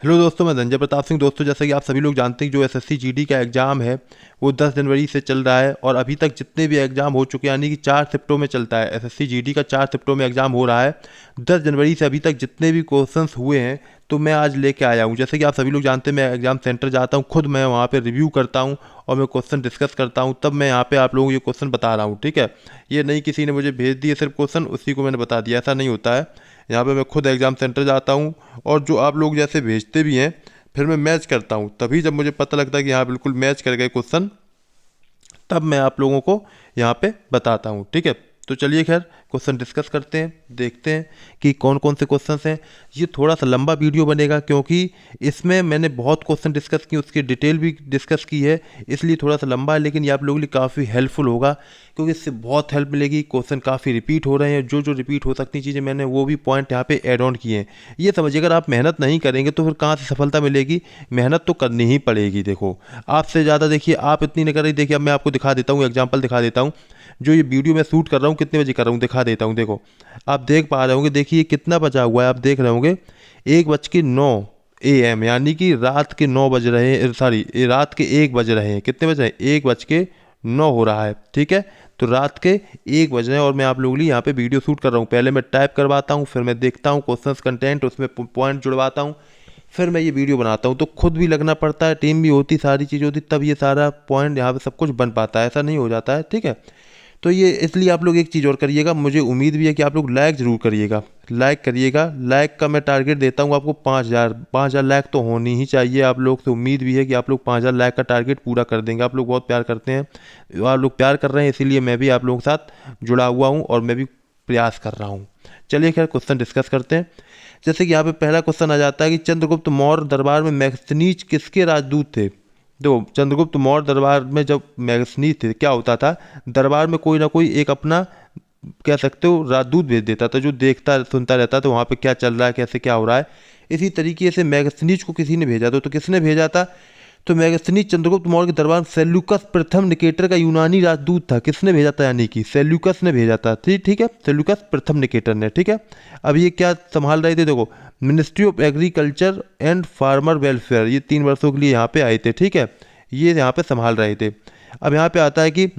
Hello दोस्तों, मैं धनंजय प्रताप सिंह। दोस्तों, जैसा कि आप सभी लोग जानते हैं, जो एसएससी जीडी का एग्ज़ाम है वो 10 जनवरी से चल रहा है और अभी तक जितने भी एग्ज़ाम हो चुके हैं, यानी कि 4 शिफ्टों में चलता है। एसएससी जीडी का 4 शिफ्टों में एग्ज़ाम हो रहा है। 10 जनवरी से अभी तक जितने भी क्वेश्चंस हुए हैं तो मैं आज लेके आया हूँ। जैसे कि आप सभी लोग जानते हैं, मैं एग्ज़ाम सेंटर जाता हूँ, खुद मैं वहाँ पर रिव्यू करता हूँ और मैं क्वेश्चन डिस्कस करता हूँ, तब मैं यहाँ पे आप लोगों को ये क्वेश्चन बता रहा हूँ। ठीक है, ये नहीं किसी ने मुझे भेज दिए सिर्फ क्वेश्चन उसी को मैंने बता दिया, ऐसा नहीं होता है। यहाँ पे मैं खुद एग्ज़ाम सेंटर जाता हूँ और जो आप लोग जैसे भेजते भी हैं फिर मैं मैच करता हूँ, तभी जब मुझे पता लगता है कि हाँ बिल्कुल मैच कर गए क्वेश्चन, तब मैं आप लोगों को यहाँ पे बताता हूँ। ठीक है, तो चलिए खैर क्वेश्चन डिस्कस करते हैं, देखते हैं कि कौन कौन से क्वेश्चन हैं। ये थोड़ा सा लंबा वीडियो बनेगा क्योंकि इसमें मैंने बहुत क्वेश्चन डिस्कस किए, उसकी डिटेल भी डिस्कस की है, इसलिए थोड़ा सा लंबा है। लेकिन ये आप लोगों के लिए काफ़ी हेल्पफुल होगा क्योंकि इससे बहुत हेल्प मिलेगी। क्वेश्चन काफ़ी रिपीट हो रहे हैं, जो जो रिपीट हो सकती चीज़ें मैंने वो भी पॉइंट यहाँ पे ऐड ऑन किए हैं। ये समझिए, अगर आप मेहनत नहीं करेंगे तो फिर कहाँ से सफलता मिलेगी। मेहनत तो करनी ही पड़ेगी। देखो, आपसे ज़्यादा देखिए, आप इतनी नहीं कर रही। देखिए, अब मैं आपको दिखा देता हूँ, एग्जाम्पल दिखा देता हूँ। जो ये वीडियो मैं शूट कर रहा हूँ कितने बजे कर रहा हूँ दिखा देता हूँ। देखो, आप देख पा रहे होंगे, देखिए कितना बचा हुआ है, आप देख रहे होंगे 1:09 AM, यानी कि रात के 9 बज रहे हैं, सॉरी रात के 1 बज रहे हैं। कितने बज रहे हैं? 1:09 हो रहा है। ठीक है, तो रात के 1 बज रहे हैं और मैं आप लोगों के लिए यहाँ पे वीडियो शूट कर रहा हूँ। पहले मैं टाइप करवाता हूँ, फिर मैं देखता हूँ क्वेश्चंस कंटेंट, उसमें पॉइंट जुड़वाता हूँ, फिर मैं ये वीडियो बनाता हूँ। तो खुद भी लगना पड़ता है, टीम भी होती, सारी चीज़ होती, तब ये सारा पॉइंट यहाँ पे सब कुछ बन पाता है, ऐसा नहीं हो जाता है। ठीक है, तो ये इसलिए आप लोग एक चीज़ और करिएगा, मुझे उम्मीद भी है कि आप लोग लाइक ज़रूर करिएगा। लाइक करिएगा, लाइक का मैं टारगेट देता हूँ आपको 5000 लाइक तो होनी ही चाहिए। आप लोग से उम्मीद भी है कि आप लोग 5000 लाइक का टारगेट पूरा कर देंगे। आप लोग बहुत प्यार करते हैं, आप लोग प्यार कर रहे हैं, इसीलिए मैं भी आप लोगों के साथ जुड़ा हुआ हूँ और मैं भी प्रयास कर रहा हूँ। चलिए खैर क्वेश्चन डिस्कस करते हैं। जैसे कि यहाँ पे पहला क्वेश्चन आ जाता है कि चंद्रगुप्त मौर्य दरबार में मैगनीज किसके राजदूत थे। देखो, चंद्रगुप्त मौर्य दरबार में जब मैगनीज थे, क्या होता था, दरबार में कोई ना कोई एक अपना, कह सकते हो, राजदूत भेज देता था, जो देखता सुनता रहता था वहाँ पे क्या चल रहा है, कैसे क्या हो रहा है। इसी तरीके से मैगनीज को किसी ने भेजा था। तो किसने भेजा था? तो मैगनीज चंद्रगुप्त मौर्य के दरबार में सेल्यूकस प्रथम निकेटर का यूनानी राजदूत था। किसने भेजा था? यानी कि सेल्यूकस ने भेजा था। ठीक है, सेल्यूकस प्रथम निकेटर ने। ठीक है, अब ये क्या संभाल रहे थे? देखो, ministry of agriculture and farmer welfare, ये 3 वर्षों के लिए यहाँ पे आए थे। ठीक है, ये यहाँ पे संभाल रहे थे। अब यहाँ पे आता है कि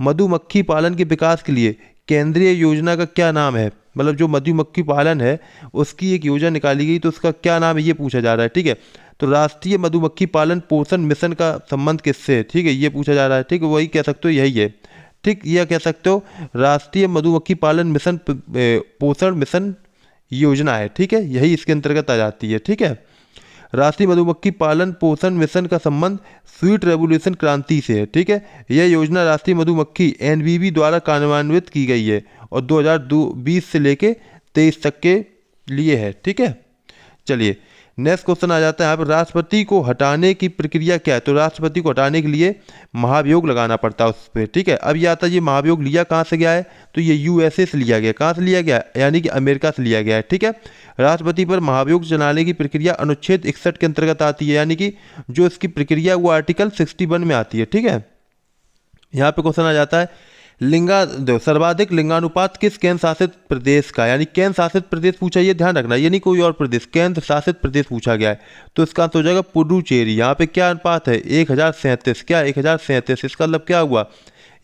मधुमक्खी पालन के विकास के लिए केंद्रीय योजना का क्या नाम है। मतलब जो मधुमक्खी पालन है उसकी एक योजना निकाली गई, तो उसका क्या नाम है ये पूछा जा रहा है। ठीक है, तो राष्ट्रीय मधुमक्खी पालन पोषण मिशन का संबंध किससे है? ठीक है, ये पूछा जा रहा है। ठीक है, वही कह सकते हो, यही है। ठीक, यह कह सकते हो राष्ट्रीय मधुमक्खी पालन मिशन पोषण मिशन योजना है। ठीक है, यही इसके अंतर्गत आ जाती है। ठीक है, राष्ट्रीय मधुमक्खी पालन पोषण मिशन का संबंध स्वीट रेवोल्यूशन क्रांति से है। ठीक है, यह योजना राष्ट्रीय मधुमक्खी एनवीबी द्वारा कार्यान्वित की गई है और 2020 से लेके 23 तक के लिए है। ठीक है, चलिए नेक्स्ट क्वेश्चन आ जाता है यहाँ पर, राष्ट्रपति को हटाने की प्रक्रिया क्या है। तो राष्ट्रपति को हटाने के लिए महाभियोग लगाना पड़ता है उस पर। ठीक है, अब ये आता है, ये महाभियोग लिया कहाँ से गया है? तो ये यूएसए से लिया गया। कहाँ से लिया गया? यानी कि अमेरिका से लिया गया है। ठीक है, राष्ट्रपति पर महाभियोग चलाने की प्रक्रिया अनुच्छेद 61 के अंतर्गत आती है, यानी कि जो इसकी प्रक्रिया वो आर्टिकल 61 में आती है। ठीक है, यहाँ पे क्वेश्चन आ जाता है, सर्वाधिक लिंगानुपात किस केंद्र शासित प्रदेश का, यानी केंद्र शासित प्रदेश पूछा, ये ध्यान रखना, ये नहीं कोई और प्रदेश, केंद्र शासित प्रदेश पूछा गया है। तो इसका आंसर हो जाएगा पुडुचेरी। यहाँ पे क्या अनुपात है? 1037। क्या 1037? इसका मतलब क्या हुआ?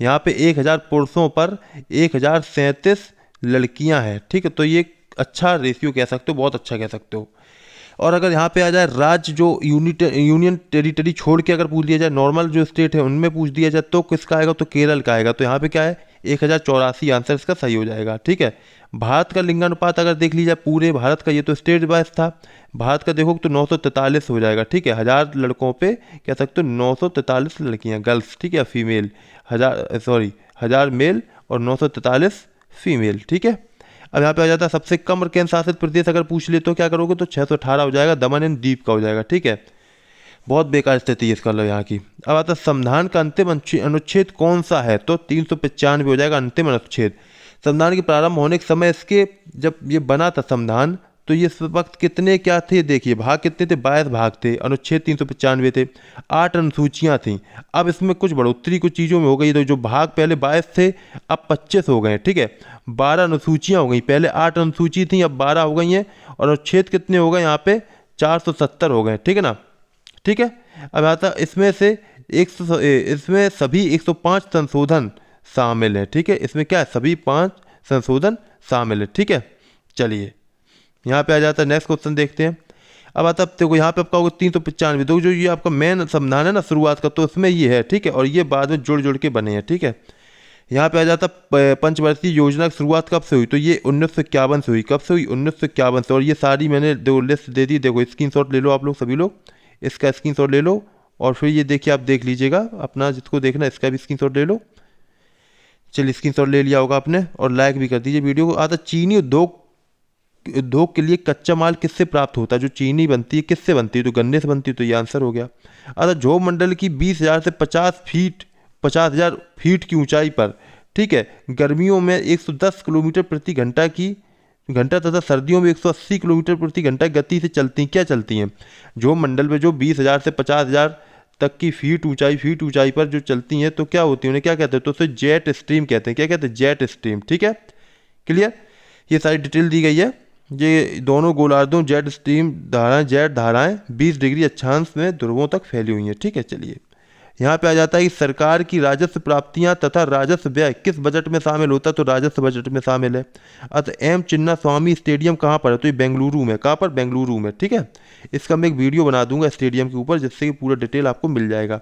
यहाँ पे 1000 पुरुषों पर 1037 लड़कियाँ हैं। ठीक है, तो ये अच्छा रेशियो कह सकते हो, बहुत अच्छा कह सकते हो। और अगर यहाँ पे आ जाए राज्य, जो यूनियन टेरिटरी छोड़ के अगर पूछ दिया जाए, नॉर्मल जो स्टेट है उनमें पूछ दिया जाए, तो किसका आएगा? तो केरल का आएगा। तो यहाँ पे क्या है? 1084 आंसर इसका सही हो जाएगा। ठीक है, भारत का लिंगानुपात अगर देख लीजिए पूरे भारत का, ये तो स्टेट वाइज था, भारत का देखो तो 943 हो जाएगा। ठीक है, 1000 लड़कों पे कह सकते हो 943 लड़कियाँ, गर्ल्स। ठीक है, फीमेल 1000 मेल और 943 फीमेल। ठीक है, अब यहाँ पे आ जाता है सबसे कम और केंद्र शासित प्रदेश अगर पूछ ले तो क्या करोगे? तो 618 हो जाएगा, दमन एंड दीव का हो जाएगा। ठीक है, बहुत बेकार स्थिति है इसका यहाँ की। अब आता है संविधान का अंतिम अनुच्छेद कौन सा है? तो 395 हो जाएगा अंतिम अनुच्छेद। संविधान के प्रारंभ होने के समय, इसके जब ये बना था संविधान, तो ये इस वक्त कितने क्या थे? देखिए भाग कितने थे? 22 भाग थे, अनुच्छेद 395 थे, 8 अनुसूचियाँ थी। अब इसमें कुछ बढ़ोतरी कुछ चीज़ों में हो गई, तो जो भाग पहले 22 थे अब 25 हो गए। ठीक है, 12 अनुसूचियाँ हो गई, पहले 8 अनुसूची थी अब 12 हो गई हैं। और अनुच्छेद कितने हो गए यहाँ पे? 470 हो गए, ठीक है ना। ठीक है, अब आता इसमें से इसमें सभी 105 संशोधन शामिल है, ठीक है। इसमें क्या है, सभी 5 संशोधन शामिल है, ठीक है। चलिए यहाँ पे आ जाता है, नेक्स्ट क्वेश्चन देखते हैं। अब आता है देखो, यहाँ पे आपका होगा 395, तो जो ये आपका मेन संविधान है ना शुरुआत का, तो उसमें ये है, ठीक है, और ये बाद में जुड़ जुड़ के बने हैं, ठीक है। यहाँ पे आ जाता पंचवर्षीय योजना की शुरुआत कब से हुई, तो ये 1951 से हुई। कब से हुई, 1951 से। और ये सारी मैंने दो लिस्ट दे दी, देखो स्क्रीनशॉट ले लो आप लोग, सभी लोग इसका स्क्रीनशॉट ले लो, और फिर ये देखिए आप देख लीजिएगा अपना, जिसको देखना इसका भी स्क्रीनशॉट ले लो। चलिए स्क्रीनशॉट ले लिया होगा आपने, और लाइक भी कर दीजिए वीडियो को। आता चीनी उद्योग के लिए कच्चा माल किससे प्राप्त होता है, जो चीनी बनती है किससे बनती है, तो गन्ने से बनती है, तो ये आंसर हो गया। आता झोब मंडल की 20,000 से 50,000 फीट की ऊंचाई पर, ठीक है, गर्मियों में 110 किलोमीटर प्रति घंटा तथा सर्दियों में 180 किलोमीटर प्रति घंटा गति से चलती, क्या चलती हैं, झोब मंडल में जो 20,000 से 50,000 तक की फीट ऊंचाई पर जो चलती हैं, तो क्या होती है, उन्हें क्या कहते हैं, तो उसे जेट स्ट्रीम कहते हैं। क्या कहते हैं, जेट स्ट्रीम, ठीक है, क्लियर। ये सारी डिटेल दी गई है। ये दोनों गोलार्धों जेट धाराएं 20 डिग्री अक्षांश में ध्रुवों तक फैली हुई हैं, ठीक है। चलिए यहाँ पे आ जाता है कि सरकार की राजस्व प्राप्तियां तथा राजस्व व्यय किस बजट में शामिल होता है, तो राजस्व बजट में शामिल है। अतः एम चिन्ना स्वामी स्टेडियम कहाँ पर है, तो ये बेंगलुरु में। कहाँ पर, बेंगलुरु में, ठीक है। इसका मैं एक वीडियो बना दूंगा स्टेडियम के ऊपर, जिससे कि पूरा डिटेल आपको मिल जाएगा।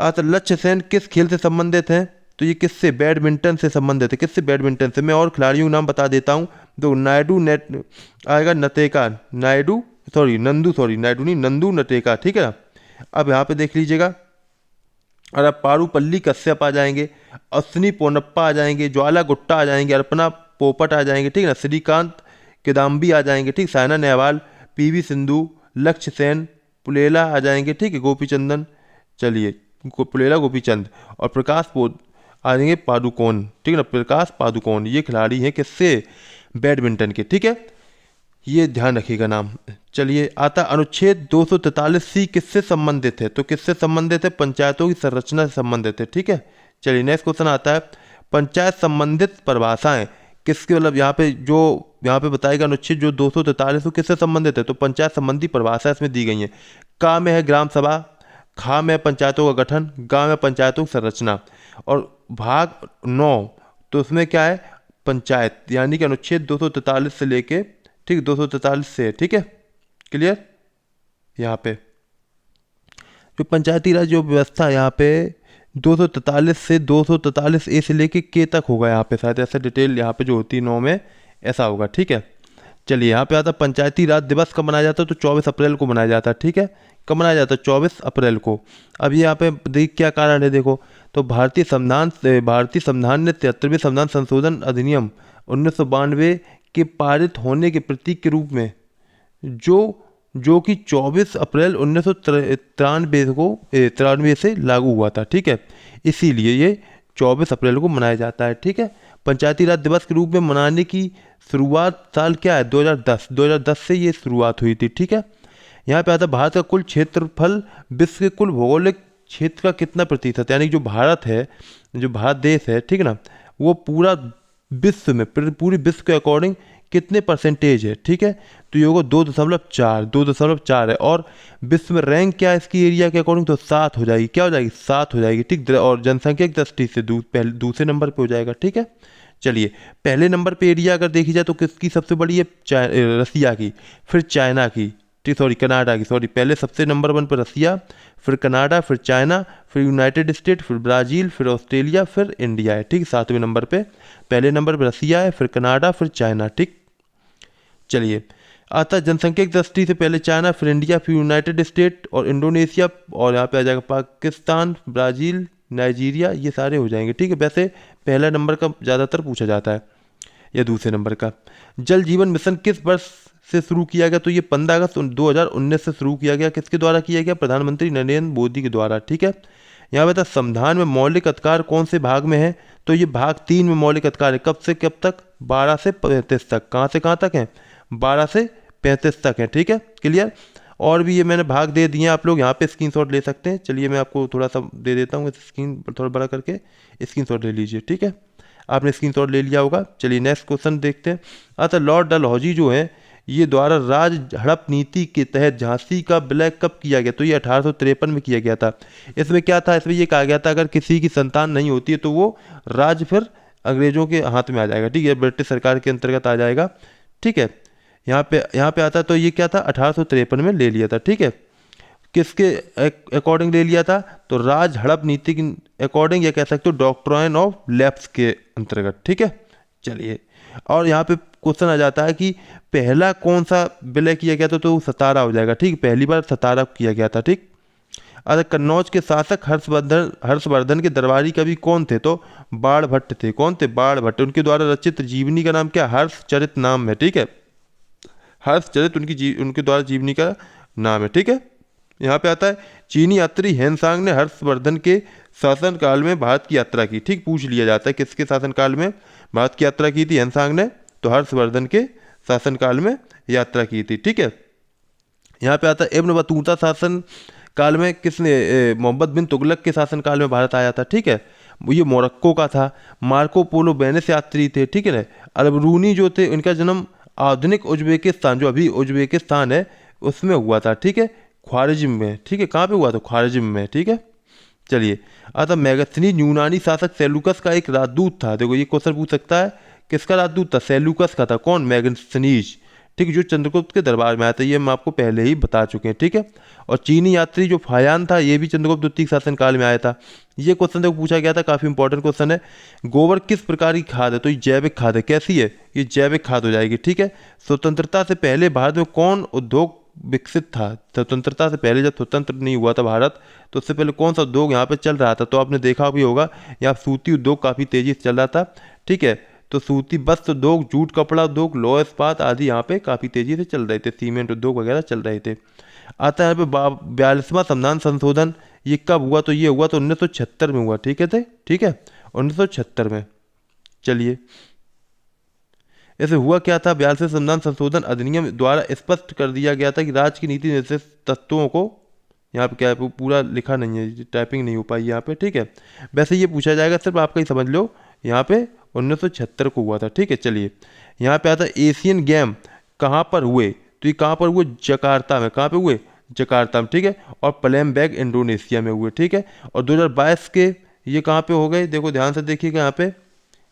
अतः लक्ष्य सेन किस खेल से संबंधित हैं, तो ये किससे, बैडमिंटन से संबंधित है। किससे, बैडमिंटन से। मैं और खिलाड़ियों के नाम बता देता हूँ, तो आएगा नंदू नटेका, ठीक है ना। अब यहाँ पे देख लीजिएगा, और अब पारुपल्ली कश्यप आ जाएंगे, अश्विनी पोनप्पा आ जाएंगे, ज्वाला गुट्टा आ जाएंगे, अर्पणा पोपट आ जाएंगे, ठीक है ना, श्रीकांत किदाम्बी आ जाएंगे, ठीक, साइना नेहवाल, पीवी सिंधु, लक्ष्य सेन, पुलेला आ जाएंगे, ठीक है, गोपीचंदन, चलिए पुलेला गोपीचंद, और आ जाएंगे पादुकोण, ठीक है ना, प्रकाश पादुकोण। ये खिलाड़ी हैं किससे, बैडमिंटन के, ठीक है, ये ध्यान रखिएगा नाम। चलिए आता अनुच्छेद 243C किससे संबंधित है, तो किससे संबंधित है, पंचायतों की संरचना से संबंधित है, ठीक है। चलिए नेक्स्ट क्वेश्चन आता है, पंचायत संबंधित परिभाषाएं किसके, मतलब यहाँ पे बताएगा अनुच्छेद जो 243 किससे संबंधित है, तो पंचायत संबंधी परिभाषा इसमें दी गई है। का में है ग्राम सभा, खा में पंचायतों का गठन, गा में पंचायतों की संरचना, और भाग 9 तो उसमें क्या है, पंचायत, यानी कि अनुच्छेद 243 से लेके, ठीक, 243 से, ठीक है, क्लियर। यहाँ पे जो पंचायती राज जो व्यवस्था है, यहाँ पे 243 से 243A से लेके के तक होगा, यहाँ पे शायद ऐसा डिटेल यहाँ पे जो होती है 9 में ऐसा होगा, ठीक है। चलिए यहाँ पे आता पंचायती राज दिवस कब मनाया जाता है, तो 24 अप्रैल को मनाया जाता है, ठीक है। कब मनाया जाता है, 24 अप्रैल को। अब ये यहाँ पे देख क्या कारण है, देखो, तो भारतीय संविधान ने 73वें संविधान संशोधन अधिनियम 1992 के पारित होने के प्रतीक के रूप में जो कि 24 अप्रैल 1993 से लागू हुआ था, ठीक है। इसीलिए ये 24 अप्रैल को मनाया जाता है, ठीक है। पंचायती राज दिवस के रूप में मनाने की शुरुआत साल क्या है, 2010 से ये शुरुआत हुई थी, ठीक है। यहाँ पे आता है भारत का कुल क्षेत्रफल विश्व के कुल भौगोलिक क्षेत्र का कितना प्रतिशत, यानी जो भारत देश है, ठीक है ना, वो पूरा विश्व में, पूरी विश्व के अकॉर्डिंग कितने परसेंटेज है, ठीक है, तो ये होगा 2.4 है। और विश्व में रैंक क्या है इसकी एरिया के अकॉर्डिंग, तो 7 हो जाएगी, क्या हो जाएगी, 7 हो जाएगी, ठीक। और जनसंख्या की दृष्टि से दूसरे नंबर पे हो जाएगा, ठीक है। चलिए पहले नंबर पे एरिया अगर देखी जाए तो किसकी सबसे बड़ी है, रसिया की, फिर चाइना की, कनाडा की, पहले सबसे नंबर 1 पर रसिया, फिर कनाडा, फिर चाइना, फिर यूनाइटेड स्टेट, फिर ब्राज़ील, फिर ऑस्ट्रेलिया, फिर इंडिया है, ठीक। 7वें नंबर पे, पहले नंबर पर रसिया है, फिर कनाडा, फिर चाइना, ठीक। चलिए आता जनसंख्या की दृष्टि से पहले चाइना, फिर इंडिया, फिर यूनाइटेड स्टेट और इंडोनेशिया, और यहाँ पे आ जाएगा पाकिस्तान, ब्राज़ील, नाइजीरिया, ये सारे हो जाएंगे, ठीक है। वैसे पहला नंबर का ज़्यादातर पूछा जाता है या दूसरे नंबर का। जल जीवन मिशन किस वर्ष से शुरू किया गया, तो ये 15 अगस्त 2019 से शुरू किया गया। किसके द्वारा किया गया, प्रधानमंत्री नरेंद्र मोदी के द्वारा, ठीक है। यहाँ पे था संविधान में मौलिक अधिकार कौन से भाग में है, तो ये भाग 3 में मौलिक अधिकार है। कब से कब तक, 12 से 35 तक। कहाँ से कहाँ तक है, 12 से 35 तक है, ठीक है, क्लियर। और भी ये मैंने भाग दे दिए, आप लोग यहाँ पे स्क्रीनशॉट ले सकते हैं। चलिए मैं आपको थोड़ा सा दे देता हूँ, स्क्रीन थोड़ा बड़ा करके स्क्रीनशॉट ले लीजिए, ठीक है। आपने स्क्रीनशॉट ले लिया होगा। चलिए नेक्स्ट क्वेश्चन देखते हैं। अच्छा, लॉर्ड डलहौजी जो है ये द्वारा राज हड़प नीति के तहत झांसी का विलय कब किया गया? तो ये 1853 में किया गया था। इसमें क्या था, इसमें ये कहा गया था अगर किसी की संतान नहीं होती है तो वो राज फिर अंग्रेजों के हाथ में आ जाएगा, ठीक है, ब्रिटिश सरकार के अंतर्गत आ जाएगा, ठीक है। यहाँ पे आता, तो ये क्या था, 1853 में ले लिया था, ठीक है। किसके अकॉर्डिंग ले लिया था? तो राज हड़प नीति के अकॉर्डिंग, या कह सकते हो डॉक्ट्राइन ऑफ लैप्स के अंतर्गत, ठीक है। चलिए, और यहाँ पे क्वेश्चन आ जाता है कि पहला कौन सा विलय किया गया था? तो सतारा हो जाएगा, ठीक। पहली बार सतारा किया गया था, ठीक। अगर कन्नौज के शासक हर्षवर्धन के दरबारी कवि कौन थे? तो बाण भट्ट थे। कौन थे? बाण भट्ट। उनके द्वारा रचित जीवनी का नाम क्या? हर्षचरित नाम है, ठीक है। हर्षचरित उनके द्वारा जीवनी का नाम है, ठीक है। यहाँ पे आता है चीनी यात्री हेनसांग ने हर्षवर्धन के शासनकाल में भारत की यात्रा की, ठीक। पूछ लिया जाता है किसके शासनकाल में भारत की यात्रा की थी हेनसांग ने? तो हर्षवर्धन के शासनकाल में यात्रा की थी, ठीक है। यहाँ पे आता है इब्न बतूता शासन काल में किसने? मोहम्मद बिन तुगलक के शासनकाल में भारत आया था, ठीक है। ये मोरक्को का था। मार्को पोलो वेनिस यात्री थे, ठीक है ना। अलबरूनी जो थे इनका जन्म आधुनिक उज्बेकिस्तान, जो अभी उज्बेकिस्तान है, उसमें हुआ था, ठीक है, ख्वारिज्म में, ठीक है। कहाँ पे हुआ था? ख्वारिज्म में, ठीक है। चलिए, आता मेगस्थनीज यूनानी शासक सेलूकस का एक राजदूत था। देखो ये क्वेश्चन पूछ सकता है, किसका राजदूत था? सेलूकस का था। कौन? मेगस्थनीज, ठीक, जो चंद्रगुप्त के दरबार में आया था। ये हम आपको पहले ही बता चुके हैं, ठीक है। और चीनी यात्री जो फायान था, ये भी चंद्रगुप्त द्वितीय शासनकाल में आया था। ये क्वेश्चन देखो पूछा गया था, काफ़ी इंपॉर्टेंट क्वेश्चन है। गोबर किस प्रकार की खाद है? तो ये जैविक खाद है। कैसी है? ये जैविक खाद हो जाएगी, ठीक है। स्वतंत्रता से पहले भारत में कौन उद्योग विकसित था? स्वतंत्रता से पहले, जब स्वतंत्र नहीं हुआ था भारत, तो उससे पहले कौन सा उद्योग यहाँ पे चल रहा था? तो आपने देखा भी होगा, यहाँ सूती उद्योग काफ़ी तेजी से चल रहा था, ठीक है। तो सूती वस्त्र उद्योग, जूट कपड़ा उद्योग, लौह इस्पात आदि यहाँ पे काफ़ी तेजी से चल रहे थे, सीमेंट उद्योग वगैरह चल रहे थे। आता है यहाँ पे 42वां संविधान संशोधन, ये कब हुआ? तो ये हुआ तो 1976 में हुआ, ठीक है थे, ठीक है, 1976 में। चलिए, ऐसे हुआ क्या था? 42वें संविधान संशोधन अधिनियम द्वारा स्पष्ट कर दिया गया था कि राज्य की नीति निर्देश तत्वों को, यहाँ पे क्या है, पूरा लिखा नहीं है, टाइपिंग नहीं हो पाई यहाँ पे, ठीक है। वैसे ये पूछा जाएगा, सिर्फ आपका ही समझ लो, यहाँ पे 1976 को हुआ था, ठीक है। चलिए, यहाँ पे आता है एशियन गेम कहाँ पर हुए? तो ये कहाँ पर हुए? जकार्ता में। कहाँ पे हुए? जकार्ता में, ठीक है। और पलेमबैंग इंडोनेशिया में हुए, ठीक है। और 2022 के ये कहाँ पे हो गए? देखो ध्यान से देखिएगा, यहाँ पे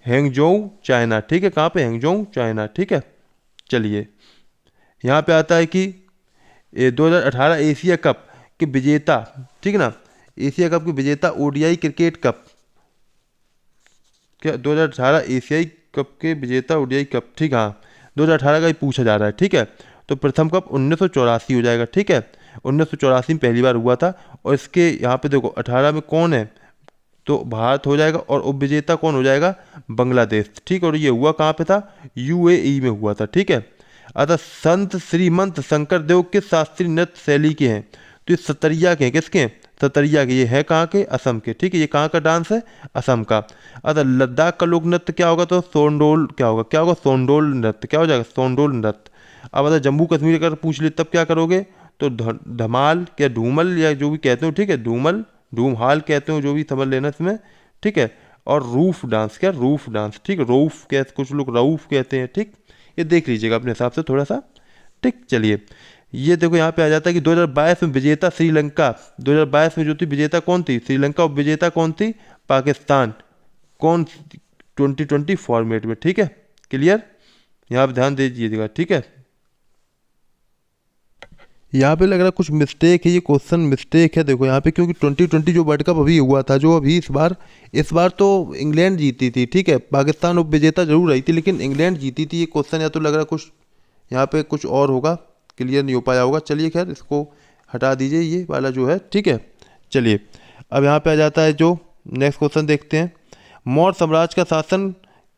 हैंगजोउ चाइना, ठीक है। कहाँ पे? हैंगजोउ चाइना, ठीक है। चलिए, यहाँ पे आता है कि 2018 एशिया कप के विजेता, ठीक है ना, एशिया कप के विजेता ओडीआई क्रिकेट कप, क्या 2018 एशियाई कप के विजेता ओडीआई कप, ठीक, हाँ 2018 का ही पूछा जा रहा है, ठीक है। तो प्रथम कप 1984 हो जाएगा, ठीक है। 1984 में पहली बार हुआ था। और इसके यहाँ पे देखो 18 में कौन है? तो भारत हो जाएगा, और उप विजेता कौन हो जाएगा? बांग्लादेश, ठीक। और ये हुआ कहाँ पे था? यूएई में हुआ था, ठीक है। अतः संत श्रीमंत शंकर देव किस शास्त्रीय नृत्य शैली के हैं? तो ये सतरिया के हैं। किसके हैं? सतरिया के। ये है कहाँ के? असम के, ठीक है। ये कहाँ का डांस है? असम का। अतः लद्दाख का लोक नृत्य क्या होगा? तो सोंडोल, क्या होगा? क्या होगा? सोंडोल नृत्य, क्या हो जाएगा? सोंडोल नृत्य। अब अगर जम्मू कश्मीर अगर पूछ ले तब क्या करोगे? तो धमाल, क्या धूमल, या जो भी कहते हो, ठीक है, धूमल, धूमहाल कहते हो, जो भी समझ लेना इसमें, ठीक है। और रूफ डांस, क्या? रूफ डांस, ठीक, रूफ कहते, कुछ लोग रऊफ कहते हैं, ठीक। ये देख लीजिएगा अपने हिसाब से थोड़ा सा, ठीक। चलिए, ये देखो यहाँ पे आ जाता है कि 2022 में विजेता श्रीलंका, 2022 में जो थी विजेता कौन थी? श्रीलंका। और विजेता कौन थी? पाकिस्तान। कौन? 2020 फॉर्मेट में, ठीक है। क्लियर? यहाँ पे ध्यान दे दीजिएगा, ठीक है। यहाँ पे लग रहा है कुछ मिस्टेक है, ये क्वेश्चन मिस्टेक है, देखो यहाँ पे, क्योंकि 2020 जो वर्ल्ड कप अभी हुआ था, जो अभी इस बार तो इंग्लैंड जीती थी, ठीक है। पाकिस्तान उप विजेता जरूर रही थी, लेकिन इंग्लैंड जीती थी। ये क्वेश्चन या तो लग रहा है कुछ यहाँ पे कुछ और होगा, क्लियर नहीं हो पाया होगा। चलिए खैर, इसको हटा दीजिए, ये वाला जो है, ठीक है। चलिए, अब यहाँ पे आ जाता है जो नेक्स्ट क्वेश्चन देखते हैं। मौर्य साम्राज्य का शासन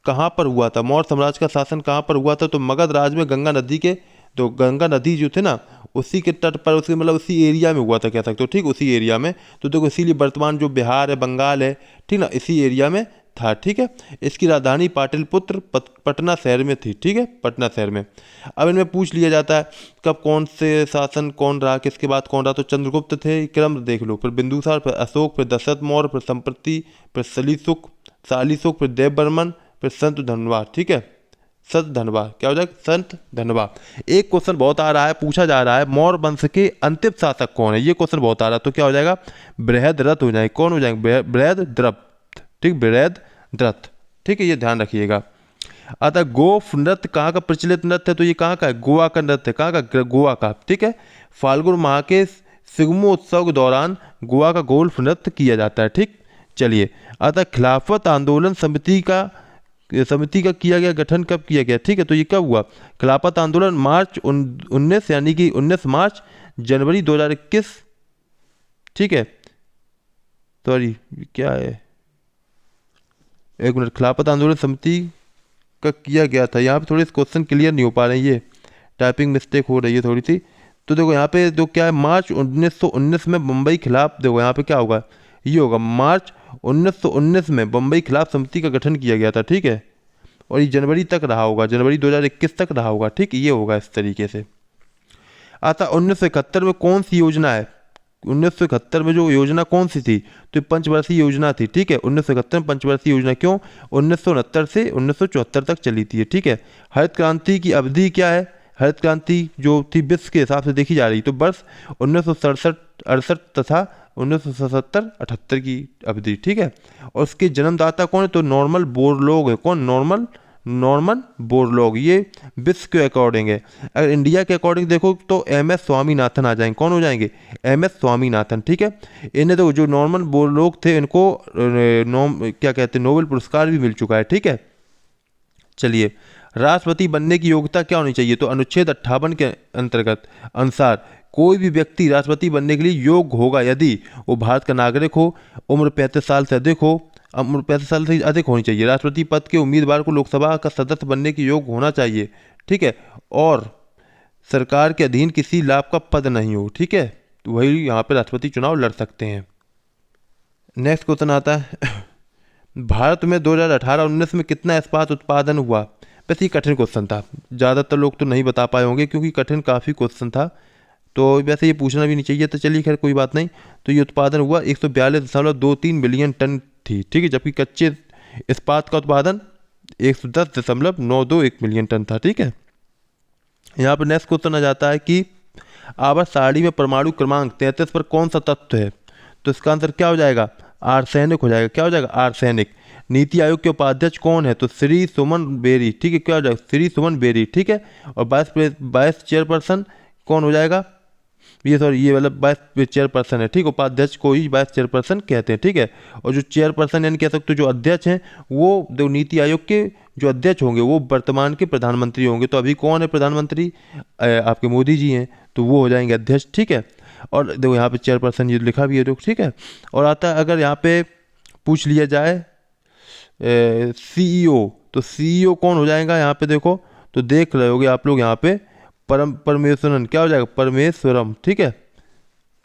कहाँ पर हुआ था? मौर्य साम्राज्य का शासन कहाँ पर हुआ था? तो मगध राज में गंगा नदी के, तो गंगा नदी जो थे ना, उसी के तट पर, उसके मतलब उसी एरिया में हुआ था, कह सकते हो, ठीक, उसी एरिया में। तो देखो इसीलिए वर्तमान जो बिहार है, बंगाल है, ठीक ना, इसी एरिया में था, ठीक है। इसकी राजधानी पाटलिपुत्र पटना शहर में थी, ठीक है, पटना शहर में। अब इनमें पूछ लिया जाता है कब कौन से शासन कौन रहा, किसके बाद कौन रहा? तो चंद्रगुप्त थे, क्रम देख लो, फिर बिंदुसार, फिर अशोक, फिर दशरथ मौर्य, फिर संप्रति, फिर सलीसुक, फिर देव बर्मन, फिर संत धनवार, ठीक है। संत धनवा, क्या हो जाएगा? संत धनवा। एक क्वेश्चन बहुत आ रहा है, पूछा जा रहा है मौर्य वंश के अंतिम शासक कौन है, ये क्वेश्चन बहुत आ रहा है, तो क्या हो जाएगा? बृहद्रथ हो जाएगा। कौन हो जाएगा? बृहद्रथ, ठीक, बृहद्रथ, ठीक है, ये ध्यान रखिएगा। अतः गोफ नृत्य कहाँ का प्रचलित नृत्य है? तो ये कहाँ का है? गोवा का नृत्य, कहाँ का? गोवा का, ठीक है। फाल्गुन माह के सिग्मोत्सव के दौरान गोवा का गोल्फ नृत्य किया जाता है, ठीक। चलिए, अतः खिलाफत आंदोलन समिति का किया गया गठन कब किया गया? ठीक है, तो ये कब हुआ? खिलाफत आंदोलन मार्च 19, यानी कि 19 मार्च जनवरी 2021, ठीक है। सॉरी, क्या है, एक मिनट, खिलाफत आंदोलन समिति का किया गया था। यहाँ पे थोड़े क्वेश्चन क्लियर नहीं हो पा रहे हैं, ये टाइपिंग मिस्टेक हो रही है थोड़ी सी। तो देखो यहाँ पे जो क्या है, मार्च 1919 में बम्बई खिलाफ, देखो यहाँ पे क्या होगा, ये होगा मार्च 1919 में बम्बई खिलाफ समिति का गठन किया गया था, ठीक है। और ये जनवरी तक रहा होगा, जनवरी 2021 तक रहा होगा, ठीक, ये होगा इस तरीके से। आता 1971 में कौन सी योजना है? 1971 में जो योजना कौन सी थी? तो पंचवर्षीय योजना थी, ठीक है। 1971 में पंचवर्षीय योजना, क्यों? 1969 से 1974 तक चली थी, ठीक है। हरित क्रांति की अवधि क्या है? हरित क्रांति जो थी विश्व के हिसाब से देखी जा रही, तो वर्ष 1967-68 तथा 1977-78 की अवधि, ठीक है। और उसके जन्मदाता कौन है? तो नॉर्मन बोरलॉग है। कौन? Norman Borlaug. ये विश्व के अकॉर्डिंग है। अगर इंडिया के अकॉर्डिंग देखो तो MS स्वामीनाथन आ जाएंगे। कौन हो जाएंगे? MS स्वामीनाथन, ठीक है। इन्हें तो जो नॉर्मन बोरलॉग थे, इनको क्या कहते हैं, नोबेल पुरस्कार भी मिल चुका है, ठीक है। चलिए, राष्ट्रपति बनने की योग्यता क्या होनी चाहिए? तो अनुच्छेद 58 के अंतर्गत अनुसार कोई भी व्यक्ति राष्ट्रपति बनने के लिए योग्य होगा यदि वो भारत का नागरिक हो, उम्र 35 साल से अधिक हो, उम्र 35 साल से अधिक होनी चाहिए। राष्ट्रपति पद के उम्मीदवार को लोकसभा का सदस्य बनने के योग्य होना चाहिए, ठीक है। और सरकार के अधीन किसी लाभ का पद नहीं हो, ठीक है, तो वही यहाँ पे राष्ट्रपति चुनाव लड़ सकते हैं। नेक्स्ट क्वेश्चन आता है, भारत में 2018-19 में कितना इस्पात उत्पादन हुआ? वैसे ये कठिन क्वेश्चन था, ज़्यादातर लोग तो नहीं बता पाए होंगे क्योंकि कठिन काफ़ी क्वेश्चन था, तो वैसे ये पूछना भी नहीं चाहिए, तो चलिए खैर कोई बात नहीं। तो ये उत्पादन हुआ 142.23 मिलियन टन थी, ठीक है, जबकि कच्चे इस्पात का उत्पादन 110.921 मिलियन टन था, ठीक है। यहाँ पर नेक्स्ट क्वेश्चन आ जाता है कि आवर्त सारणी में परमाणु क्रमांक 33 पर कौन सा तत्व है? तो इसका आंसर क्या हो जाएगा? आर्सेनिक हो जाएगा। क्या हो जाएगा? आर्सेनिक। नीति आयोग के उपाध्यक्ष कौन है? तो श्री सुमन बेरी, ठीक है, क्या हो जाएगा? श्री सुमन बेरी, ठीक है। और वाइस चेयरपर्सन कौन हो जाएगा? ये सॉरी, ये मतलब वाइस चेयरपर्सन है, ठीक। उपाध्यक्ष को ही वाइस चेयरपर्सन कहते हैं, ठीक है। और जो चेयरपर्सन यानी कह सकते हो जो अध्यक्ष हैं, वो जो नीति आयोग के जो अध्यक्ष होंगे वो वर्तमान के प्रधानमंत्री होंगे। तो अभी कौन है प्रधानमंत्री? आपके मोदी जी हैं, तो वो हो जाएंगे अध्यक्ष, ठीक है। और देखो यहाँ पे चेयरपर्सन ये लिखा भी है, ठीक है। और आता है अगर यहाँ पे पूछ लिया जाए CEO, तो CEO कौन हो जाएगा? यहाँ पे देखो, तो देख रहे होगे आप लोग, यहाँ पे परमेश्वरन, क्या हो जाएगा? परमेश्वरम, ठीक है,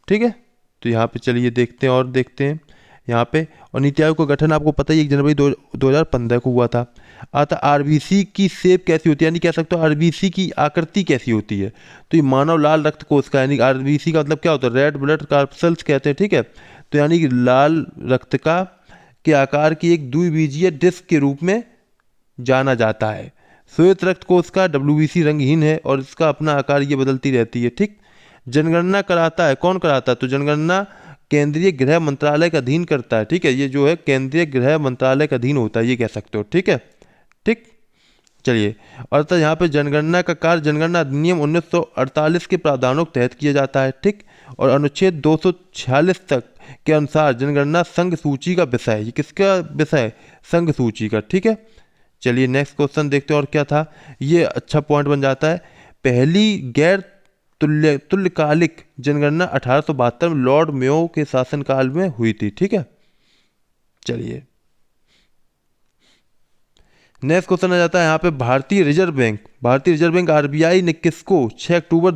ठीक है। तो यहाँ पे चलिए देखते हैं और देखते हैं यहाँ पे। और नीति आयोग का गठन आपको पता ही 1 जनवरी 2015 को हुआ था। आता RBC की शेप कैसी होती है, यानी कह सकते हो RBC की आकृति कैसी होती है? तो ये मानव लाल रक्त कोष का, यानी RBC का मतलब क्या होता है? रेड ब्लड कार्पल्स कहते हैं, ठीक है। तो यानी कि लाल रक्त का के आकार की एक द्विबीजीय डिस्क के रूप में जाना जाता है। श्वेत रक्त कोष का WBC रंगहीन है और इसका अपना आकार ये बदलती रहती है, ठीक। जनगणना कराता है, कौन कराता है? तो जनगणना केंद्रीय गृह मंत्रालय का अधीन करता है, ठीक है। ये जो है केंद्रीय गृह मंत्रालय का अधीन होता है, ये कह सकते हो, ठीक है, ठीक। चलिए, और तो यहाँ पे जनगणना का कार्य जनगणना अधिनियम 1948 के प्रावधानों के तहत किया जाता है, ठीक। और अनुच्छेद 246 तक के अनुसार जनगणना संघ सूची का विषय है। ये किसका विषय है? संघ सूची का, ठीक है। चलिए नेक्स्ट क्वेश्चन देखते हैं और क्या था, ये अच्छा पॉइंट बन जाता है। पहली गैर तुल्यकालिक जनगणना 1872 में लॉर्ड मेयो के शासनकाल में हुई थी, ठीक है। चलिए नेक्स्ट क्वेश्चन आ जाता है यहाँ पे, भारतीय रिजर्व बैंक RBI ने किसको 6 अक्टूबर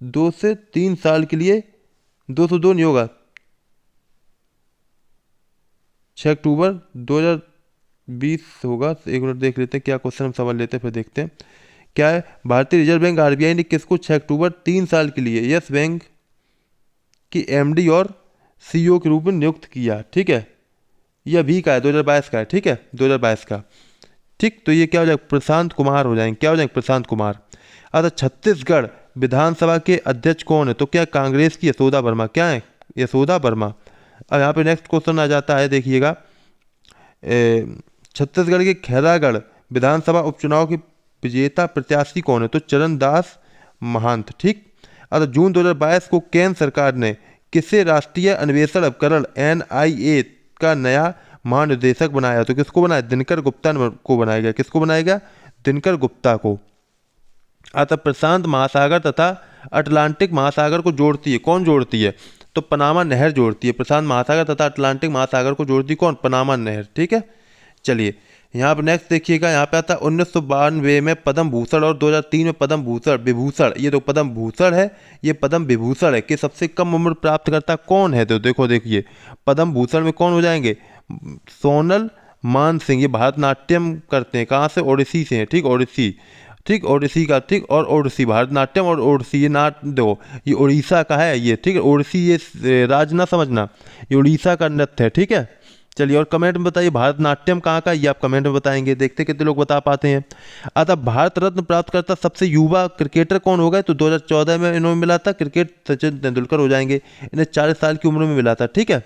2 से 3 साल के लिए, 202 नहीं होगा, 6 अक्टूबर 2020 होगा। एक मिनट देख लेते हैं क्या क्वेश्चन, हम समझ लेते हैं फिर देखते हैं क्या है। भारतीय रिजर्व बैंक RBI ने किसको 6 अक्टूबर 3 साल के लिए यस बैंक की MD और CEO के रूप में नियुक्त किया, ठीक है। यह अभी का है, 2022 का है, ठीक है, 2022 का। ठीक, तो ये क्या हो जाएगा, प्रशांत कुमार हो जाएंगे, क्या हो जाएंगे, प्रशांत कुमार। अच्छा, छत्तीसगढ़ विधानसभा के अध्यक्ष कौन है, तो क्या कांग्रेस की यशोदा वर्मा, क्या है, यशोदा वर्मा। अब यहाँ पे नेक्स्ट क्वेश्चन आ जाता है, देखिएगा, छत्तीसगढ़ के खैरागढ़ विधानसभा उपचुनाव के विजेता प्रत्याशी कौन है, तो चरणदास महंत। ठीक। अब जून 2022 को केंद्र सरकार ने किसे राष्ट्रीय अन्वेषण उपकरण NIA का नया महानिदेशक बनाया, तो किसको बनाया, दिनकर गुप्ता को बनाया गया, किसको बनाया गया, दिनकर गुप्ता को। अतः प्रशांत महासागर तथा अटलांटिक महासागर को जोड़ती है, कौन जोड़ती है, तो पनामा नहर जोड़ती है। प्रशांत महासागर तथा अटलांटिक महासागर को जोड़ती है कौन, पनामा नहर। ठीक है, चलिए यहाँ पर नेक्स्ट देखिएगा, यहाँ पे आता है 1992 में पद्म भूषण और 2003 में पद्म भूषण विभूषण, ये तो पद्म भूषण है, ये पद्म विभूषण है, कि सबसे कम उम्र प्राप्तकर्ता कौन है, तो देखो देखिए पद्म भूषण में कौन हो जाएंगे, सोनल मान सिंह, ये भरतनाट्यम करते हैं, कहाँ से, ओडिसी से हैं। ठीक, ओडिसी, ठीक, ओडिसी का, ठीक, और ओडिसी भरतनाट्यम और ओडिसी, ये नाट दो, ये उड़ीसा का है ये, ठीक है, ओडिसी ये राज ना समझना, ये उड़ीसा का नृत्य है। ठीक है, चलिए और कमेंट में बताइए भरतनाट्यम कहाँ का, ये आप कमेंट में बताएंगे, देखते कितने लोग बता पाते हैं। अतः भारत रत्न प्राप्त करता सबसे युवा क्रिकेटर कौन होगा, तो 2014 में इन्होंने मिला था, क्रिकेट सचिन तेंदुलकर हो जाएंगे, इन्हें 40 साल की उम्र में मिला था। ठीक है,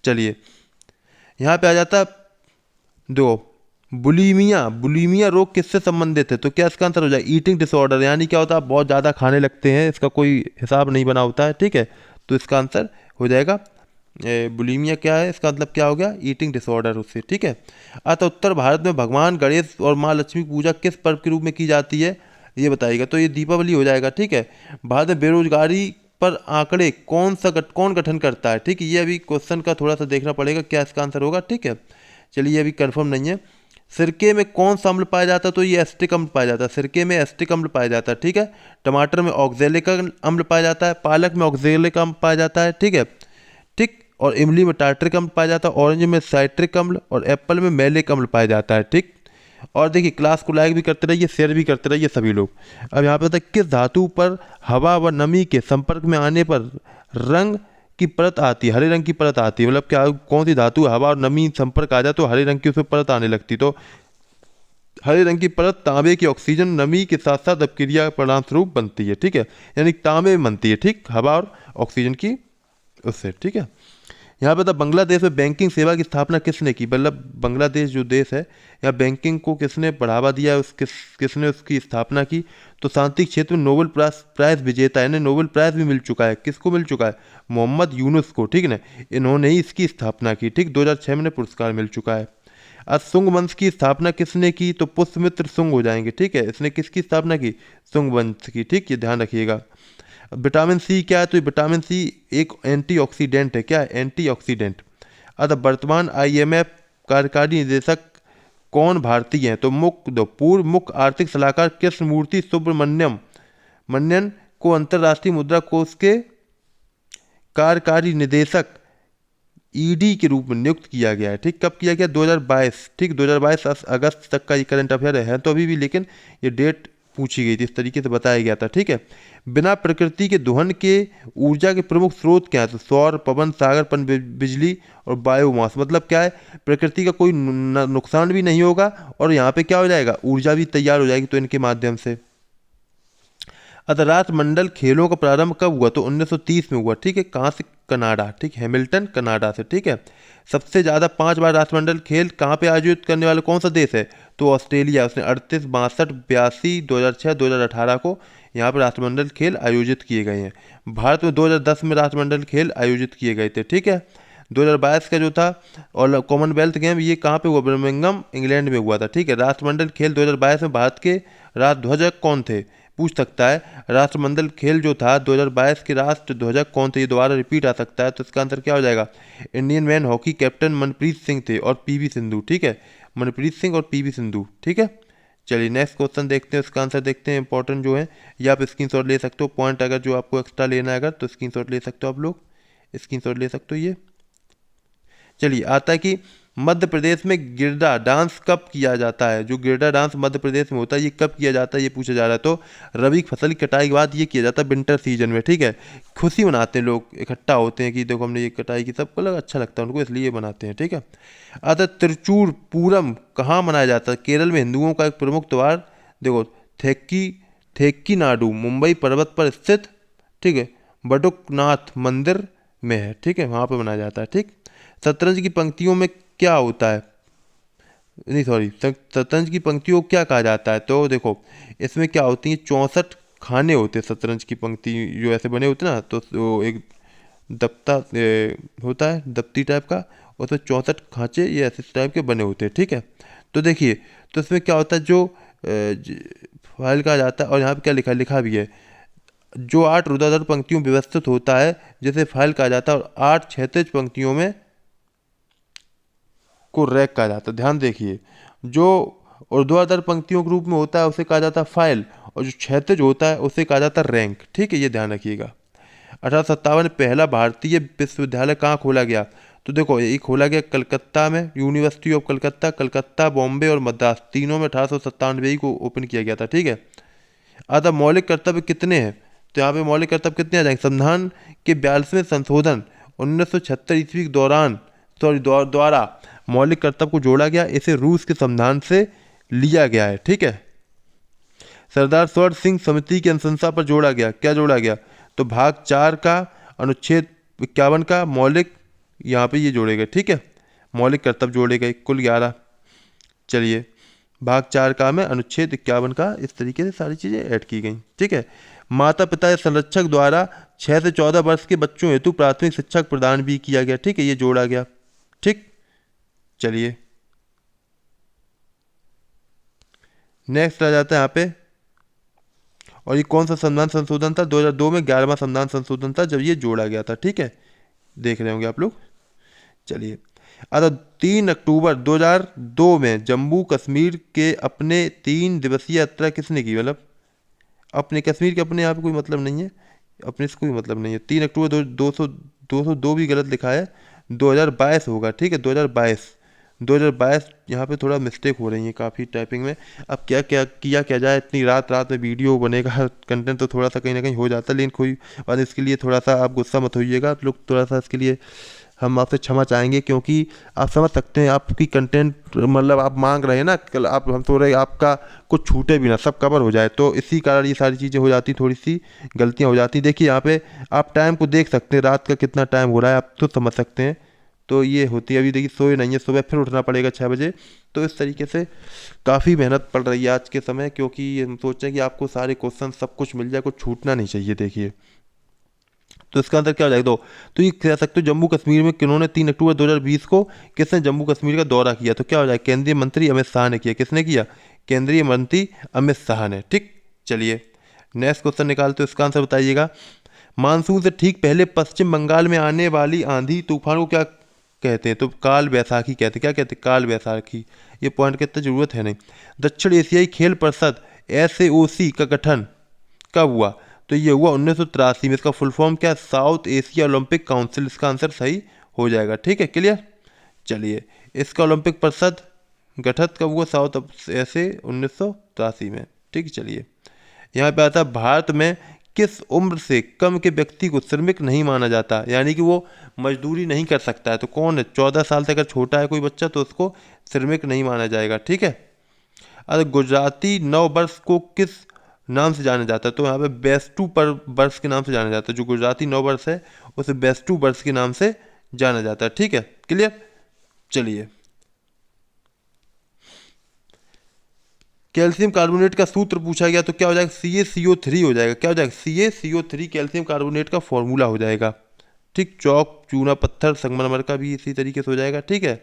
चलिए यहाँ पे आ जाता दो, बुलीमिया, बुलीमिया रोग किससे संबंधित है, तो क्या इसका आंसर हो जाए, ईटिंग डिसऑर्डर, यानी क्या होता है, आप बहुत ज़्यादा खाने लगते हैं, इसका कोई हिसाब नहीं बना होता है। ठीक है, तो इसका आंसर हो जाएगा बुलीमिया, क्या है इसका मतलब, क्या हो गया, ईटिंग डिसऑर्डर उससे। ठीक है, अतः उत्तर भारत में भगवान गणेश और माँ लक्ष्मी की पूजा किस पर्व के रूप में की जाती है, ये बताइएगा, तो ये दीपावली हो जाएगा। ठीक है, भारत में बेरोजगारी पर आंकड़े कौन गठन करता है, ठीक है, ये अभी क्वेश्चन का थोड़ा सा देखना पड़ेगा, क्या इसका आंसर होगा। ठीक है, चलिए अभी कंफर्म नहीं है। सिरके में कौन सा अम्ल पाया जाता है, तो ये एस्टिक अम्ल पाया जाता है, सिरके में एस्टिक अम्ल पाया जाता है। ठीक है, टमाटर में ऑक्जेलिक अम्ल पाया जाता है, पालक में ऑक्जेलिक अम्ल पाया जाता है। ठीक है, ठीक, और इमली में टार्ट्रिक अम्ल पाया जाता है, ऑरेंज में साइट्रिक अम्ल और एप्पल में मैलिक अम्ल पाया जाता है। ठीक, और देखिए क्लास को लाइक भी करते रहिए, शेयर भी करते रहिए सभी लोग। अब यहाँ पे होता है किस धातु पर हवा व नमी के संपर्क में आने पर रंग की परत आती है, हरे रंग की परत आती है, मतलब क्या, कौन सी धातु, हवा और नमी संपर्क आ जाए तो हरे रंग की उसमें परत आने लगती, तो हरे रंग की परत तांबे की ऑक्सीजन नमी के साथ साथ अपक्रिया परिणाम स्वरूप बनती है। ठीक है, यानी तांबे में बनती है, ठीक, हवा और ऑक्सीजन की उससे। ठीक है, यहाँ पे था बांग्लादेश में बैंकिंग सेवा की स्थापना किसने की, मतलब बांग्लादेश जो देश है, यहाँ बैंकिंग को किसने बढ़ावा दिया, किसने उसकी स्थापना की, तो शांति क्षेत्र में नोबेल प्राइज विजेता है, इन्हें नोबेल प्राइज भी मिल चुका है, किसको मिल चुका है, मोहम्मद यूनुस को। ठीक है ना, इन्होंने ही इसकी स्थापना की। ठीक, 2006 में पुरस्कार मिल चुका है। आज शुंग वंश की स्थापना किसने की, तो पुष्यमित्र शुंग हो जाएंगे। ठीक है, इसने किसकी स्थापना की, शुंग वंश की। ठीक, ये ध्यान रखिएगा। विटामिन सी क्या है, तो विटामिन सी एक एंटीऑक्सीडेंट है, क्या है, एंटीऑक्सीडेंट। अतः वर्तमान IMF कार्यकारी निदेशक कौन भारतीय हैं, तो पूर्व मुख्य आर्थिक सलाहकार कृष्णमूर्ति सुब्रमण्यम मन्यन को अंतर्राष्ट्रीय मुद्रा कोष के कार्यकारी निदेशक ED के रूप में नियुक्त किया गया है। ठीक, कब किया गया, 2022। ठीक, 2022 अगस्त तक का ये करंट अफेयर है तो अभी भी, लेकिन ये डेट पूछी गई थी, इस तरीके से बताया गया था। ठीक है, बिना प्रकृति के दोहन के ऊर्जा के प्रमुख स्रोत क्या है, तो सौर, पवन, सागर, पन बिजली और बायोमास, मतलब क्या है, प्रकृति का कोई नुकसान भी नहीं होगा और यहाँ पे क्या हो जाएगा, ऊर्जा भी तैयार हो जाएगी, तो इनके माध्यम से। राष्ट्रमंडल खेलों का प्रारंभ कब हुआ, तो 1930 में हुआ। ठीक है, कहाँ से, कनाडा। ठीक, हैमिल्टन कनाडा से। ठीक है, सबसे ज़्यादा 5 बार राष्ट्रमंडल खेल कहाँ पे आयोजित करने वाला कौन सा देश है, तो ऑस्ट्रेलिया, उसने 38, 62, 82, 2006, 2018 को यहाँ पर राष्ट्रमंडल खेल आयोजित किए गए हैं। भारत में 2010 में राष्ट्रमंडल खेल आयोजित किए गए थे। ठीक है, 2022 का जो था और कॉमनवेल्थ गेम, ये कहाँ पे हुआ, बर्मिंघम इंग्लैंड में हुआ था। ठीक है, राष्ट्रमंडल खेल 2022 में भारत के राष्ट्रध्वजक कौन थे, पूछ सकता है। राष्ट्रमंडल खेल जो था 2022 के राष्ट्रध्वजक कौन थे, ये दोबारा रिपीट आ सकता है, तो इसका आंसर क्या हो जाएगा, Indian man hockey captain Manpreet Singh थे और PV सिंधु। ठीक है, मनप्रीत सिंह और PV सिंधु। ठीक है, चलिए नेक्स्ट क्वेश्चन देखते हैं, इसका आंसर देखते हैं, इंपॉर्टेंट जो है, ये आप स्क्रीनशॉट ले सकते हो, पॉइंट अगर जो आपको एक्स्ट्रा लेना है अगर, तो स्क्रीनशॉट ले सकते हो, आप लोग स्क्रीनशॉट ले सकते हो। ये चलिए आता है कि मध्य प्रदेश में गिरडा डांस कब किया जाता है? जो गिरडा डांस मध्य प्रदेश में होता है ये कब किया जाता है ये पूछा जा रहा है। तो रबी फसल की कटाई के बाद ये किया जाता है विंटर सीजन में, ठीक है। खुशी मनाते हैं लोग, इकट्ठा होते हैं कि देखो हमने ये कटाई की, सबको लगा अच्छा लगता है उनको, इसलिए ये बनाते हैं, ठीक है। अतः त्रिचूर पूरम कहाँ मनाया जाता है? केरल में हिंदुओं का एक प्रमुख त्यौहार, देखो थेक्की नाडु मुंबई पर्वत पर स्थित, ठीक है, बडुकनाथ मंदिर में है, ठीक है, वहाँ पर मनाया जाता है, ठीक। शतरंज की पंक्तियों में क्या होता है? नहीं सॉरी, शतरंज की पंक्तियों को क्या कहा जाता है? तो देखो इसमें क्या होती है, 64 खाने होते हैं शतरंज की पंक्ति जो ऐसे बने होते हैं ना, तो वो एक दफ्ता होता है दफ्ती टाइप का, उसमें 64 खांचे ये ऐसे टाइप के बने होते हैं, ठीक है। तो देखिए, तो इसमें क्या होता है, जो फाइल कहा जाता है, और यहाँ पे क्या लिखा भी है, जो 8 ऊर्ध्वाधर पंक्तियों में व्यवस्थित होता है जिसे फाइल कहा जाता है, और 8 क्षैतिज पंक्तियों में को रैक कहा जाता है। ध्यान देखिए, जो ऊर्ध्वाधर पंक्तियों के रूप में होता है उसे कहा जाता है फाइल, और जो क्षैतिज होता है उसे कहा जाता है रैंक, ठीक है, ये ध्यान रखिएगा। 1857 पहला भारतीय विश्वविद्यालय कहाँ खोला गया? तो देखो ये खोला गया कलकत्ता में, यूनिवर्सिटी ऑफ कलकत्ता, कलकत्ता, बॉम्बे और मद्रास, तीनों में 1897 को ओपन किया गया था, ठीक है। अतः मौलिक कर्तव्य कितने हैं? तो यहाँ पे मौलिक कर्तव्य कितने आ जाएंगे? संविधान के 42वें संशोधन 1976 ईस्वी के दौरान द्वारा मौलिक कर्तव्य को जोड़ा गया, इसे रूस के संविधान से लिया गया है, ठीक है। सरदार स्वर्ण सिंह समिति की अनुशंसा पर जोड़ा गया, क्या जोड़ा गया? तो भाग 4 का अनुच्छेद 51 का मौलिक, यहाँ पे ये जोड़े गए, ठीक है, मौलिक कर्तव्य जोड़े गए कुल 11। चलिए, भाग 4 का में अनुच्छेद 51 का, इस तरीके से सारी चीज़ें ऐड की गई, ठीक है। माता पिता या संरक्षक द्वारा 6 से 14 वर्ष के बच्चों हेतु प्राथमिक शिक्षा प्रदान भी किया गया, ठीक है, ये जोड़ा गया, ठीक। चलिए नेक्स्ट आ जाता है यहाँ पे, और ये कौन सा संविधान संशोधन था? 2002 में 11वां संविधान संशोधन था जब ये जोड़ा गया था, ठीक है, देख रहे होंगे आप लोग। चलिए, अतः 3 अक्टूबर 2002 में जम्मू कश्मीर के अपने 3 दिवसीय यात्रा किसने की? मतलब अपने कश्मीर के, अपने यहाँ पे कोई मतलब नहीं है, अपने से कोई मतलब नहीं है। 3 अक्टूबर 202 भी गलत लिखा है, 2022 होगा, ठीक है, 2022 यहाँ पे थोड़ा मिस्टेक हो रही है काफ़ी टाइपिंग में। अब क्या जाए, इतनी रात में वीडियो बनेगा, कंटेंट तो थोड़ा सा कहीं ना कहीं हो जाता है, लेकिन कोई बात, इसके लिए थोड़ा सा आप गुस्सा मत होइएगा आप लोग, थोड़ा सा इसके लिए हम आपसे क्षमा चाहेंगे, क्योंकि आप समझ सकते हैं आपकी कंटेंट मतलब आप मांग रहे हैं ना, कल आप हम तो रहे आपका कुछ छूटे भी ना, सब कवर हो जाए, तो इसी कारण ये सारी चीज़ें हो जाती, थोड़ी सी गलतियाँ हो जाती। देखिए यहाँ पे आप टाइम को देख सकते हैं, रात का कितना टाइम हो रहा है आप तो समझ सकते हैं, तो ये होती है। अभी देखिए सोए नहीं है, सुबह फिर उठना पड़ेगा 6 बजे, तो इस तरीके से काफ़ी मेहनत पड़ रही है आज के समय, क्योंकि हम सोचें कि आपको सारे क्वेश्चन सब कुछ मिल जाए, कुछ छूटना नहीं चाहिए। देखिए तो इसका आंसर क्या हो जाएगा? तो ये कह सकते हो जम्मू कश्मीर में किन्होंने 3 अक्टूबर 2020 को किसने जम्मू कश्मीर का दौरा किया? तो क्या हो जाएगा? केंद्रीय मंत्री अमित शाह ने किया। किसने किया? केंद्रीय मंत्री अमित शाह ने, ठीक। चलिए नेक्स्ट क्वेश्चन निकालते हो, इसका आंसर बताइएगा। मानसून से ठीक पहले पश्चिम बंगाल में आने वाली आंधी तूफान को क्या कहते हैं? तो काल बैसाखी कहते हैं। क्या कहते हैं? काल बैसाखी। ये पॉइंट की इतनी जरूरत है नहीं। दक्षिण एशियाई खेल परिषद SAOC का गठन कब हुआ? तो ये हुआ 1983 में। इसका फुल फॉर्म क्या है? South Asia Olympic council. इसका आंसर सही हो जाएगा, ठीक है, क्लियर। चलिए इसका ओलंपिक परिषद गठित कब हुआ? साउथ ऐसे 1983 में, ठीक। चलिए यहाँ पे आता है, भारत में किस उम्र से कम के व्यक्ति को श्रमिक नहीं माना जाता, यानी कि वो मजदूरी नहीं कर सकता है। तो कौन है? 14 साल से अगर छोटा है कोई बच्चा तो उसको श्रमिक नहीं माना जाएगा, ठीक है। अगर गुजराती नव वर्ष को किस नाम से जाना जाता है? तो यहाँ पे बेस्टू पर वर्ष के नाम से जाना जाता है। जो गुजराती नव वर्ष है उसे बेस्टू वर्ष के नाम से जाना जाता है, ठीक है, क्लियर। चलिए कैल्शियम कार्बोनेट का सूत्र पूछा गया तो क्या हो जाएगा? CaCO3 हो जाएगा। क्या हो जाएगा? CaCO3 कैल्शियम कार्बोनेट का फॉर्मूला हो जाएगा, ठीक। चौक, चूना पत्थर, संगमरमर का भी इसी तरीके से हो जाएगा, ठीक है।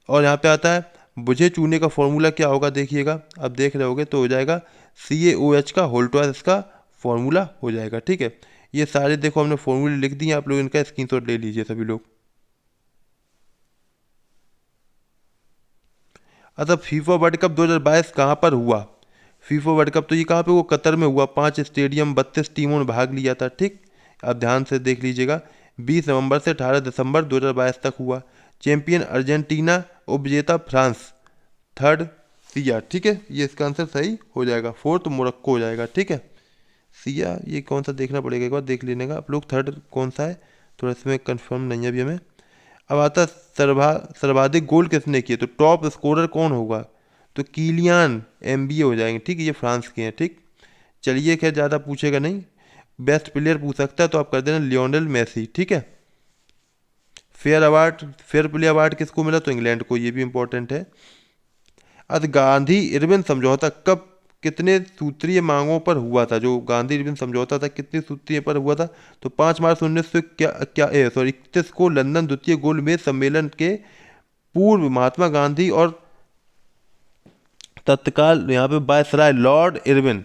और यहाँ पे आता है बुझे चूने का फॉर्मूला क्या होगा? देखिएगा, अब देख रहे होगे तो हो जाएगा CaOH का होल टू इसका फॉर्मूला हो जाएगा, ठीक है। ये सारे देखो हमने फॉर्मूले लिख दिए, आप लोग इनका स्क्रीनशॉट ले लीजिए सभी लोग। अच्छा, फीफा वर्ल्ड कप 2022 कहाँ पर हुआ? फीफा वर्ल्ड कप तो ये कहाँ पे हुआ? कतर में हुआ। 5 स्टेडियम, 32 टीमों ने भाग लिया था, ठीक। अब ध्यान से देख लीजिएगा। 20 नवंबर से 18 दिसंबर 2022 तक हुआ। चैंपियन अर्जेंटीना, उपविजेता फ्रांस, थर्ड सिया। ठीक है, ये इसका आंसर सही हो जाएगा। फोर्थ मोरक्को हो जाएगा। ठीक है, सिया ये कौन सा देखना पड़ेगा, एक बार देख लेने का आप लोग, थर्ड कौन सा है थोड़ा इसमें कंफर्म नहीं है अभी हमें। अब आता सर्वाधिक गोल किसने किए, तो टॉप स्कोरर कौन होगा, तो कीलियान एमबीए हो जाएंगे। ठीक है, ये फ्रांस के हैं। ठीक, चलिए खैर ज़्यादा पूछेगा नहीं, बेस्ट प्लेयर पूछ सकता है तो आप कर देना लियोनेल मेसी। ठीक है, फेयर प्ले अवार्ड किसको मिला, तो इंग्लैंड को, ये भी इंपॉर्टेंट है। अब गांधी इरविन समझौता कब कितने सूत्रीय मांगों पर हुआ था, जो गांधी इरविन समझौता था कितने सूत्रीय पर हुआ था, तो 5 मार्च 1931 को लंदन द्वितीय गोलमेज सम्मेलन के पूर्व महात्मा गांधी और तत्काल यहाँ पे वायसराय लॉर्ड इरविन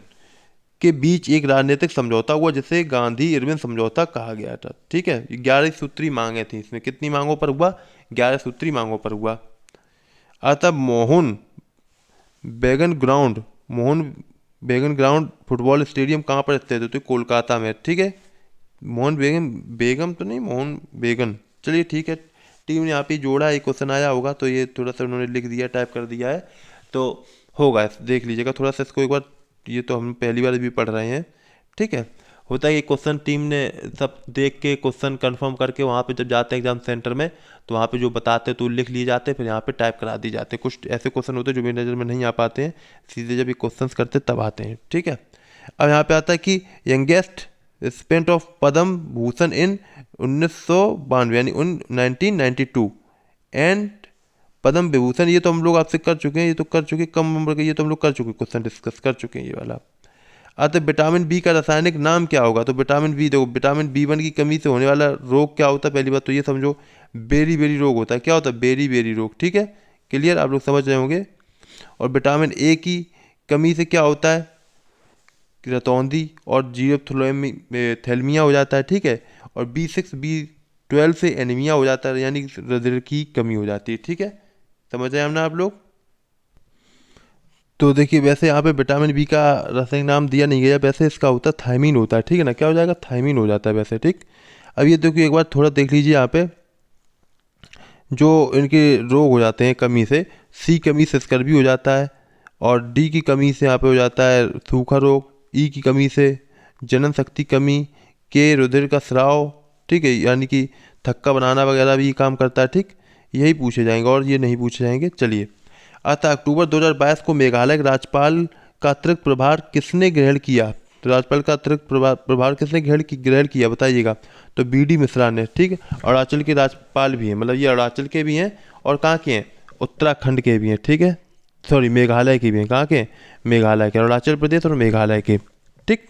के बीच एक राजनीतिक समझौता हुआ जिसे गांधी इरविन समझौता कहा गया था। ठीक है, 11 सूत्री मांगे थी, इसमें कितनी मांगों पर हुआ, 11 सूत्री मांगों पर हुआ। अतः मोहन बेगन ग्राउंड फुटबॉल स्टेडियम कहाँ पर स्थित है, तो कोलकाता में। ठीक है, बेगम तो नहीं, मोहन बेगन। चलिए ठीक है, टीम ने यहाँ पे जोड़ा, एक क्वेश्चन आया होगा तो ये थोड़ा सा उन्होंने लिख दिया, टाइप कर दिया है तो होगा, देख लीजिएगा थोड़ा सा इसको एक बार, ये तो हम पहली बार भी पढ़ रहे हैं। ठीक है, होता है कि क्वेश्चन टीम ने सब देख के क्वेश्चन कंफर्म करके वहाँ पे जब जाते हैं एग्जाम सेंटर में तो वहाँ पे जो बताते हैं तो लिख लिए जाते हैं, फिर यहाँ पे टाइप करा दी जाते हैं। कुछ ऐसे क्वेश्चन होते हैं जो मेरी नज़र में नहीं आ पाते हैं, सीधे जब ये क्वेश्चन करते तब आते हैं। ठीक है, अब यहाँ पे आता है कि youngest spent of Padma Bhushan इन 1992 यानी 1992 एंड पद्म विभूषण, ये तो हम लोग आपसे कर चुके हैं, ये तो कर चुके, कम नंबर के ये तो हम लोग कर चुके, क्वेश्चन डिस्कस कर चुके हैं ये वाला। अतः विटामिन बी का रासायनिक नाम क्या होगा, तो विटामिन बी, देखो विटामिन बी1 की कमी से होने वाला रोग क्या होता है, पहली बात तो ये समझो, बेरी रोग होता है। क्या होता है, बेरी रोग। ठीक है, क्लियर, आप लोग समझ रहे होंगे। और विटामिन ए की कमी से क्या होता है, रतौंधी और जीरोथैलेमिया हो जाता है। ठीक है, और B6 B12 से एनीमिया हो जाता है, यानी हृदय की कमी हो जाती है। ठीक है, समझ रहे हैं ना आप लोग। तो देखिए वैसे यहाँ पे विटामिन बी का रासायनिक नाम दिया नहीं गया, वैसे इसका होता है थायमीन होता है। ठीक है ना, क्या हो जाएगा, थायमीन हो जाता है वैसे। ठीक, अब ये देखिए एक बार थोड़ा देख लीजिए यहाँ पे, जो इनके रोग हो जाते हैं कमी से, सी कमी से स्कर्वी हो जाता है, और डी की कमी से यहाँ पे हो जाता है सूखा रोग, ई की कमी से जनन शक्ति कमी, के रुधिर का स्राव। ठीक है, यानी कि थक्का बनाना वगैरह भी काम करता है। ठीक, यही पूछे जाएंगे और ये नहीं पूछे जाएंगे। चलिए, अतः अक्टूबर 2022 को मेघालय के राज्यपाल का अतिरिक्त प्रभार किसने ग्रहण किया, तो राज्यपाल का अतिरिक्त प्रभार किसने ग्रहण किया बताइएगा, तो BD मिश्रा ने। ठीक है, अरुणाचल के राज्यपाल भी हैं, मतलब ये अरुणाचल के भी हैं और कहाँ के हैं, उत्तराखंड के भी हैं। ठीक है, सॉरी मेघालय के भी हैं, कहाँ के, मेघालय के, अरुणाचल प्रदेश और मेघालय के। ठीक,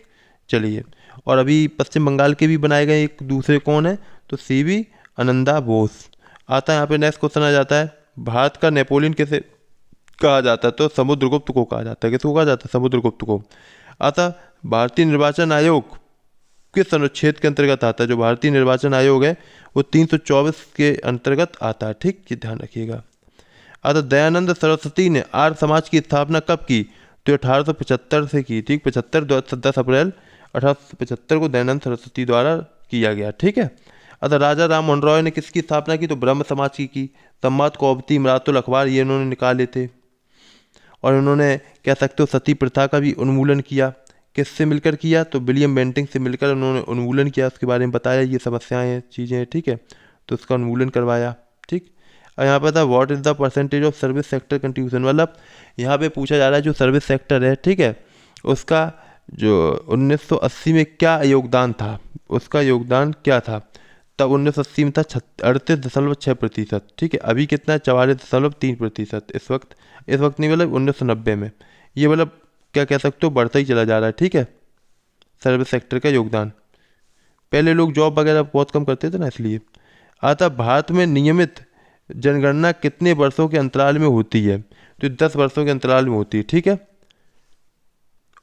चलिए, और अभी पश्चिम बंगाल के भी बनाए गए एक दूसरे कौन है, तो CV आनंदा बोस। आता है यहाँ पे नेक्स्ट क्वेश्चन आ जाता है, भारत का नेपोलियन कैसे कहा जाता है, तो समुद्रगुप्त को कहा जाता है। किसको कहा जाता है, समुद्रगुप्त को। अतः भारतीय निर्वाचन आयोग किस अनुच्छेद के अंतर्गत आता है, जो भारतीय निर्वाचन आयोग है वो 324 के अंतर्गत आता है। ठीक, ये ध्यान रखिएगा। अतः दयानंद सरस्वती ने आर्य समाज की स्थापना कब की, तो 1875 से की। ठीक, 10 अप्रैल 1875 को दयानंद सरस्वती द्वारा किया गया। ठीक है, अतः राजा राम मोहन रॉय ने किसकी स्थापना की, तो ब्रह्म समाज की सम्मत कौमुदी इमरातुल अखबार ये इन्होंने निकाले थे। और उन्होंने कह सकते हो सती प्रथा का भी उन्मूलन किया। किससे मिलकर किया, तो विलियम बेंटिंग से मिलकर उन्होंने उन्मूलन किया, उसके बारे में बताया ये समस्याएं हैं, चीज़ें हैं। ठीक है, तो उसका उन्मूलन करवाया। ठीक, और यहाँ पर था what is the percentage of service sector contribution, मतलब यहाँ पे पूछा जा रहा है जो सर्विस सेक्टर है, ठीक है, उसका जो 1980 में क्या योगदान था, उसका योगदान क्या था, तब 1980 में था 38.6%। ठीक है, अभी कितना है, 44.3%। इस वक्त नहीं, मतलब 1990 में, ये मतलब क्या कह सकते हो, बढ़ता ही चला जा रहा है। ठीक है, सर्विस सेक्टर का योगदान, पहले लोग जॉब वगैरह बहुत कम करते थे ना, इसलिए। आता भारत में नियमित जनगणना कितने वर्षों के अंतराल में होती है, तो 10 वर्षों के अंतराल में होती है। ठीक है,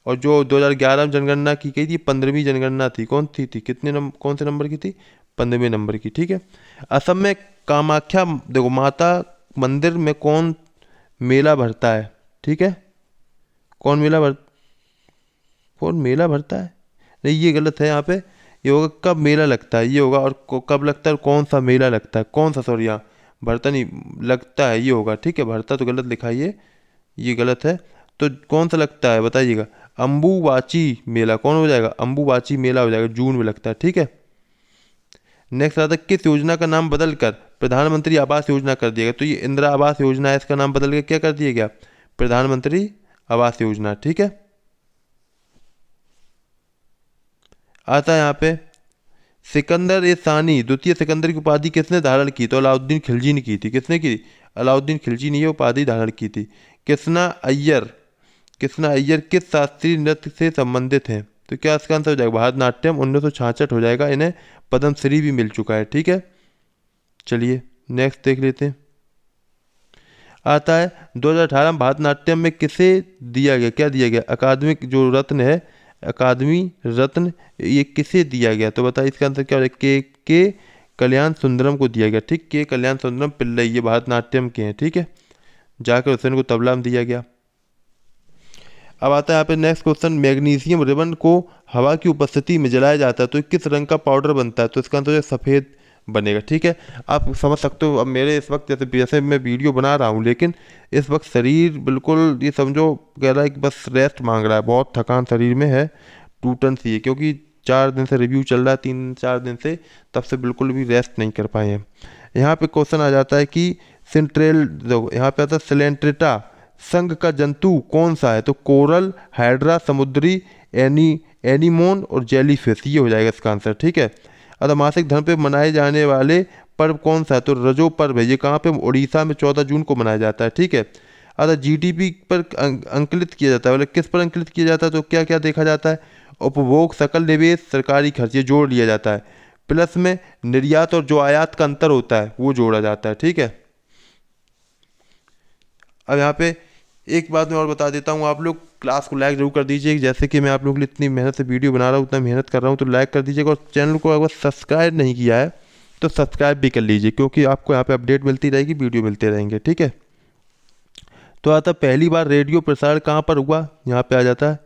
और जो 2011 में जनगणना की गई थी, 15वीं जनगणना थी, कौन थी कौन से नंबर की थी, 15वें नंबर की। ठीक है, असम में कामाख्या देखो माता मंदिर में कौन मेला भरता है, ठीक है, कौन मेला भरता है, नहीं ये गलत है, यहाँ पे ये होगा कब मेला लगता है, ये होगा, और कब लगता है, कौन सा मेला लगता है, कौन सा, सॉरी यहाँ भरता नहीं, लगता है ये होगा, ठीक है। भरता तो गलत लिखा है, ये गलत है। तो कौन सा लगता है बताइएगा। अम्बुबाची मेला कौन हो जाएगा, अम्बुबाची मेला हो जाएगा, जून में लगता है, ठीक है। नेक्स्ट आता है किस योजना का नाम बदलकर प्रधानमंत्री आवास योजना कर दिया गया। तो ये इंदिरा आवास योजना है, इसका नाम बदल के क्या कर दिया गया, प्रधानमंत्री आवास योजना, ठीक है। आता है यहाँ पे सिकंदर ए सानी द्वितीय सिकंदर की उपाधि किसने धारण की। तो अलाउद्दीन खिलजी ने की थी। किसने की, अलाउद्दीन खिलजी ने ये उपाधि धारण की थी। कृष्णा अय्यर किस शास्त्रीय नृत्य से संबंधित हैं। तो क्या इसका आंसर हो जाएगा भारतनाट्यम, 1966 हो जाएगा। इन्हें पद्मश्री भी मिल चुका है, ठीक है। चलिए नेक्स्ट देख लेते हैं। आता है 2018 में भारतनाट्यम में किसे दिया गया, क्या दिया गया, अकादमिक जो रत्न है, अकादमी रत्न, ये किसे दिया गया। तो बताइए इसका आंसर क्या हो जाएगा, के कल्याण सुंदरम को दिया गया, ठीक। के कल्याण सुंदरम पिल्लई, ये भारतनाट्यम के हैं, ठीक है। जाकर हुसैन को तबला में दिया गया। अब आता है यहाँ पे नेक्स्ट क्वेश्चन, मैग्नीशियम रिबन को हवा की उपस्थिति में जलाया जाता है तो किस रंग का पाउडर बनता है। तो इसका आंसर सफ़ेद बनेगा, ठीक है। आप समझ सकते हो। अब मेरे इस वक्त जैसे मैं वीडियो बना रहा हूँ, लेकिन इस वक्त शरीर बिल्कुल ये समझो कह रहा है कि बस रेस्ट मांग रहा है, बहुत थकान शरीर में है, टूटन सी है, क्योंकि 4 दिन से रिव्यू चल रहा है, 3-4 दिन से, तब से बिल्कुल भी रेस्ट नहीं कर पाए हैं। यहाँ पे क्वेश्चन आ जाता है कि सेंट्रल, यहाँ पे आता है सिलेंट्रेटा संघ का जंतु कौन सा है। तो कोरल, हाइड्रा, समुद्री एनीमोन और जेलीफिश, ये हो जाएगा इसका आंसर, ठीक है। अतः मासिक धर्म पे मनाए जाने वाले पर्व कौन सा है। तो रजो पर्व है, ये कहाँ पे, उड़ीसा में 14 जून को मनाया जाता है, ठीक है। अतः जीडीपी पर अंकलित किया जाता है, मतलब किस पर अंकलित किया जाता है। तो क्या क्या देखा जाता है, उपभोग, सकल निवेश, सरकारी खर्च, ये जोड़ लिया जाता है। प्लस में निर्यात और जो आयात का अंतर होता है वो जोड़ा जाता है, ठीक है। अब यहाँ पे एक बात मैं और बता देता हूँ, आप लोग क्लास को लाइक जरूर कर दीजिए। जैसे कि मैं आप लोगों के लिए इतनी मेहनत से वीडियो बना रहा हूँ, उतना मेहनत कर रहा हूँ, तो लाइक कर दीजिएगा। और चैनल को अगर सब्सक्राइब नहीं किया है तो सब्सक्राइब भी कर लीजिए, क्योंकि आपको यहाँ पे अपडेट मिलती रहेगी, वीडियो मिलते रहेंगे, ठीक है। तो आता पहली बार रेडियो प्रसारण कहाँ पर हुआ, यहाँ पे आ जाता है